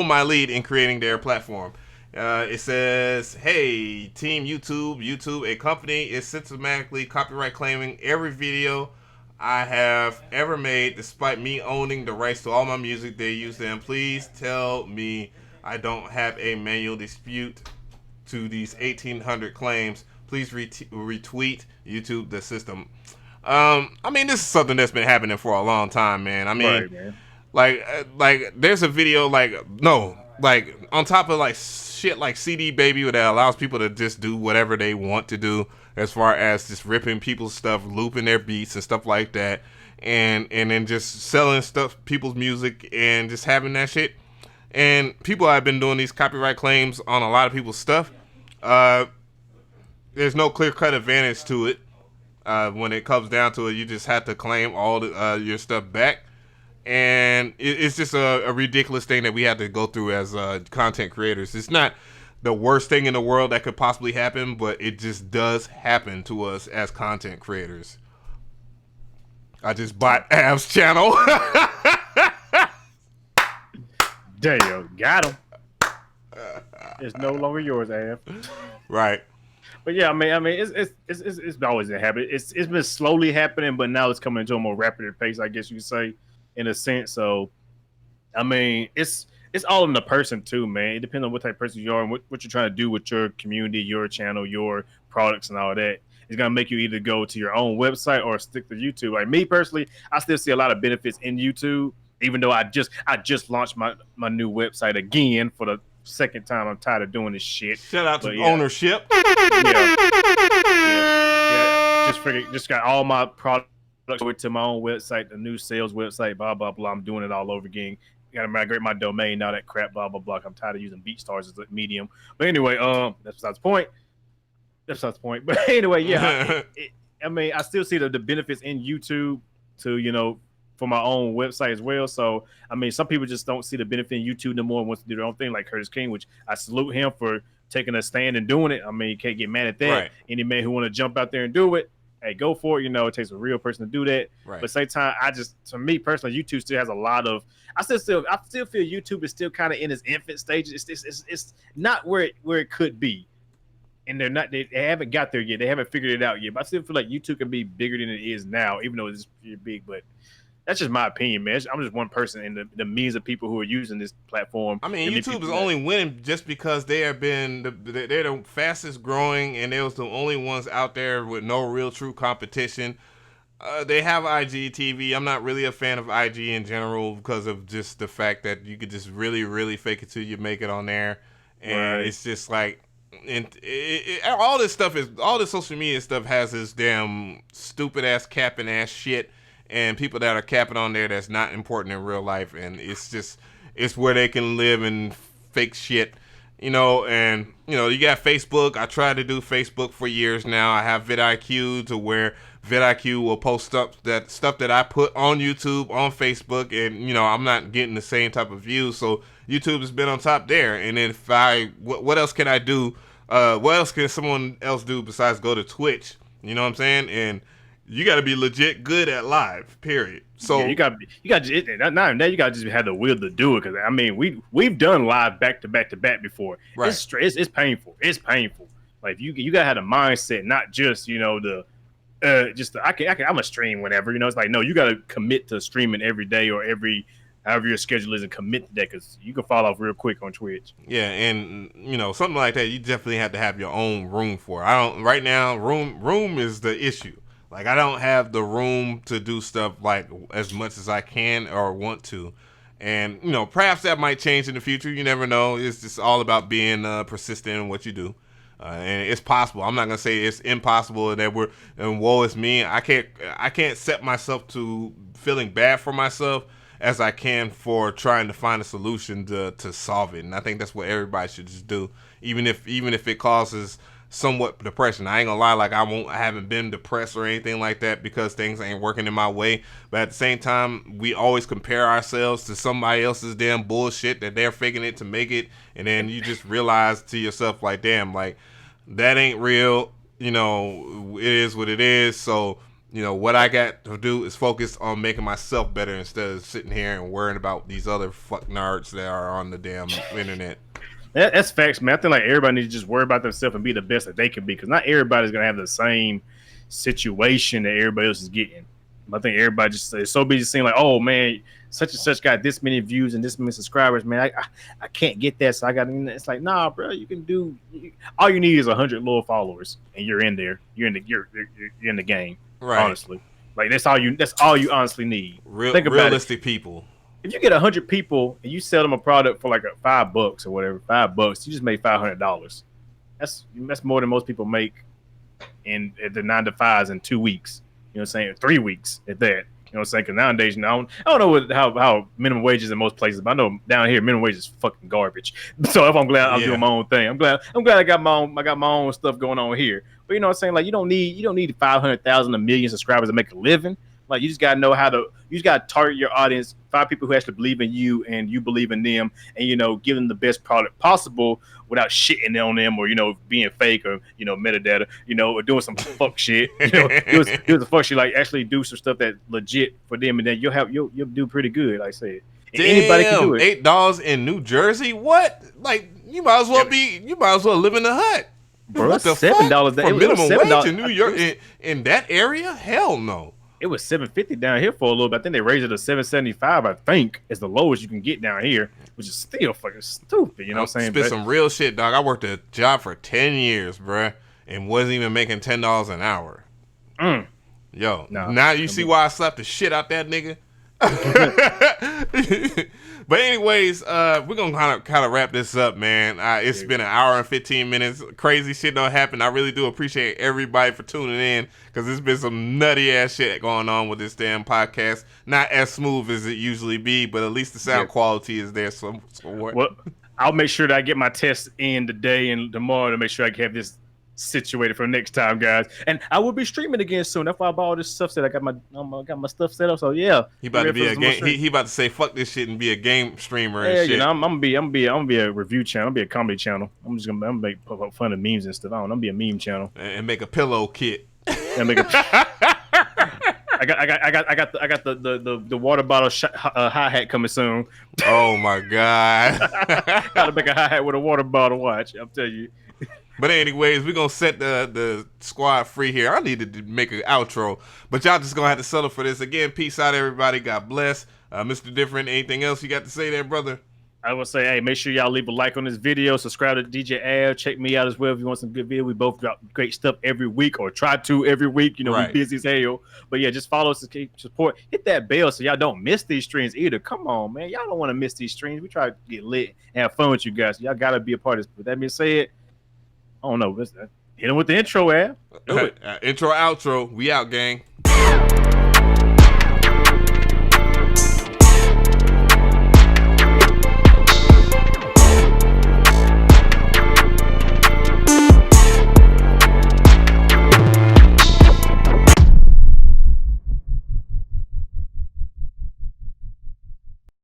my lead in creating their platform. It says, hey, Team YouTube, a company is systematically copyright claiming every video I have ever made, despite me owning the rights to all my music. They use them. Please tell me I don't have a manual dispute to these 1,800 claims. Please retweet YouTube the system. I mean, this is something that's been happening for a long time, man. I mean, right, man. Like there's a video on top of like shit like CD Baby that allows people to just do whatever they want to do as far as just ripping people's stuff, looping their beats and stuff like that, and then just selling people's music and just having that shit. And people have been doing these copyright claims on a lot of people's stuff. There's no clear-cut advantage to it. When it comes down to it, you just have to claim all your stuff back. And it's just a ridiculous thing that we have to go through as content creators. It's not the worst thing in the world that could possibly happen, but it just does happen to us as content creators. I just bought Av's channel. Damn, got him. It's no longer yours, Av. Right. But yeah, I mean, it's always a habit. It's been slowly happening, but now it's coming into a more rapid pace, I guess you could say, in a sense. So, I mean, it's all in the person too, man. It depends on what type of person you are and what you're trying to do with your community, your channel, your products, and all that. it's gonna make you either go to your own website or stick to YouTube. Like me personally, I still see a lot of benefits in YouTube, even though I just launched my new website again for the second time. I'm tired of doing this shit. Shout out to ownership. Just got all my products over to my own website, the new sales website, blah blah blah. I'm doing it all over again. Gotta migrate my domain, all that crap, blah blah blah. I'm tired of using BeatStars as a medium. But anyway, that's besides the point. But anyway, yeah, I mean, I still see the benefits in YouTube to for my own website as well. So I mean, some people just don't see the benefit in YouTube no more and wants to do their own thing, like Curtis King, which I salute him for taking a stand and doing it. I mean, you can't get mad at that. Right. Any man who want to jump out there and do it, hey, go for it. It takes a real person to do that. Right. But at the same time, to me personally, YouTube still has a lot of. I still feel YouTube is still kind of in its infant stages. It's not where it could be, and they haven't got there yet. They haven't figured it out yet. But I still feel like YouTube can be bigger than it is now, even though it's pretty big. But that's just my opinion, man. I'm just one person in the millions of people who are using this platform. I mean, YouTube is only winning just because they're the fastest growing, and they was the only ones out there with no real true competition. They have IGTV. I'm not really a fan of IG in general because of just the fact that you could just really, really fake it till you make it on there, and it's just like, all this social media stuff has this damn stupid ass capping ass shit. And people that are capping on there that's not important in real life, and it's where they can live and fake shit, and you got Facebook. I tried to do Facebook for years now. I have vidIQ to where vidIQ will post up that stuff that I put on YouTube on Facebook, and I'm not getting the same type of views. So YouTube has been on top there. And then what else can I do? What else can someone else do besides go to Twitch? You know what I'm saying? And you got to be legit good at live, period. So you got not even that, you got to just have the will to do it. Because I mean, we've done live back to back before. Right. It's painful. It's painful. Like you got to have a mindset, not just I'm a stream whenever. It's like, no, you got to commit to streaming every day or however your schedule is, and commit to that, because you can fall off real quick on Twitch. Yeah, and something like that, you definitely have to have your own room for. I don't right now. Room is the issue. Like, I don't have the room to do stuff like as much as I can or want to. And, perhaps that might change in the future. You never know. It's just all about being persistent in what you do. And it's possible. I'm not going to say it's impossible that and woe is me. I can't set myself to feeling bad for myself as I can for trying to find a solution to solve it. And I think that's what everybody should just do. Even if it causes somewhat depression. I ain't gonna lie, like I haven't been depressed or anything like that because things ain't working in my way. But at the same time, we always compare ourselves to somebody else's damn bullshit that they're faking it to make it, and then you just realize to yourself, like, damn, like that ain't real. It is what it is. So what I got to do is focus on making myself better instead of sitting here and worrying about these other fuck nerds that are on the damn internet. That's facts, man. I think like everybody needs to just worry about themselves and be the best that they can be, because not everybody's gonna have the same situation that everybody else is getting. I think everybody just is so busy saying like, "Oh man, such and such got this many views and this many subscribers, man. I can't get that, so I got." It's like, nah, bro. You can do. All you need is 100 loyal followers, and you're in there. You're in the game. Right. Honestly, like that's all you honestly need. Realistic people. If you get 100 people and you sell them a product for like $5 or whatever, $5, you just made $500. That's more than most people make in at the 9 to 5s in 2 weeks. You know what I'm saying? 3 weeks at that. You know what I'm saying? Because nowadays, I don't know how minimum wages in most places, but I know down here minimum wage is fucking garbage. So if I'm glad I'm doing my own thing, I'm glad I got my own stuff going on here. But you know what I'm saying? Like you don't need 500,000 a million subscribers to make a living. Like you just gotta know you just gotta target your audience, find people who actually believe in you and you believe in them, and give them the best product possible without shitting on them or being fake or metadata, or doing some fuck shit. Do some fuck shit, like actually do some stuff that legit for them, and then you'll do pretty good. Like I said, anybody can do it. $8 in New Jersey? What? Like you might as well live in the hut. Bro, what the $7 for minimum wage in New York in that area? Hell no. It was $7.50 down here for a little bit. I think they raised it to $7.75. I think is the lowest you can get down here, which is still fucking stupid. You know what I'm saying? Spit some real shit, dog. I worked a job for 10 years, bruh, and wasn't even making $10 an hour. Yo, now you see why I slapped the shit out that nigga. But anyways, we're gonna kind of wrap this up, man. It's been an hour and 15 minutes. Crazy shit don't happen. I really do appreciate everybody for tuning in, because there's been some nutty ass shit going on with this damn podcast. Not as smooth as it usually be, but at least the sound quality is there. Well, I'll make sure that I get my test in today and tomorrow to make sure I can have this situated for next time, guys. And I will be streaming again soon. That's why I bought all this stuff set. I got my stuff set up. So yeah, he about to be a game. He about to say fuck this shit and be a game streamer. And shit. You know, I'm gonna be a review channel. I'm gonna be a comedy channel. I'm gonna make fun of memes and stuff. I'm gonna be a meme channel and make a pillow kit. And make a. I got the water bottle hi hat coming soon. Oh my god! Gotta make a hi hat with a water bottle. Watch, I'll tell you. But anyways, we're going to set the squad free here. I needed to make an outro, but y'all just going to have to settle for this. Again, peace out, everybody. God bless. Mr. Different, anything else you got to say there, brother? I will say, hey, make sure y'all leave a like on this video. Subscribe to DJ Av. Check me out as well if you want some good video. We both drop great stuff every week, or try to every week. You know, we're busy as hell. But yeah, just follow us to keep support. Hit that bell so y'all don't miss these streams either. Come on, man. Y'all don't want to miss these streams. We try to get lit and have fun with you guys. Y'all got to be a part of this. With that being said, I don't know. Hit him with the intro, Av. Do it. Intro, outro. We out, gang.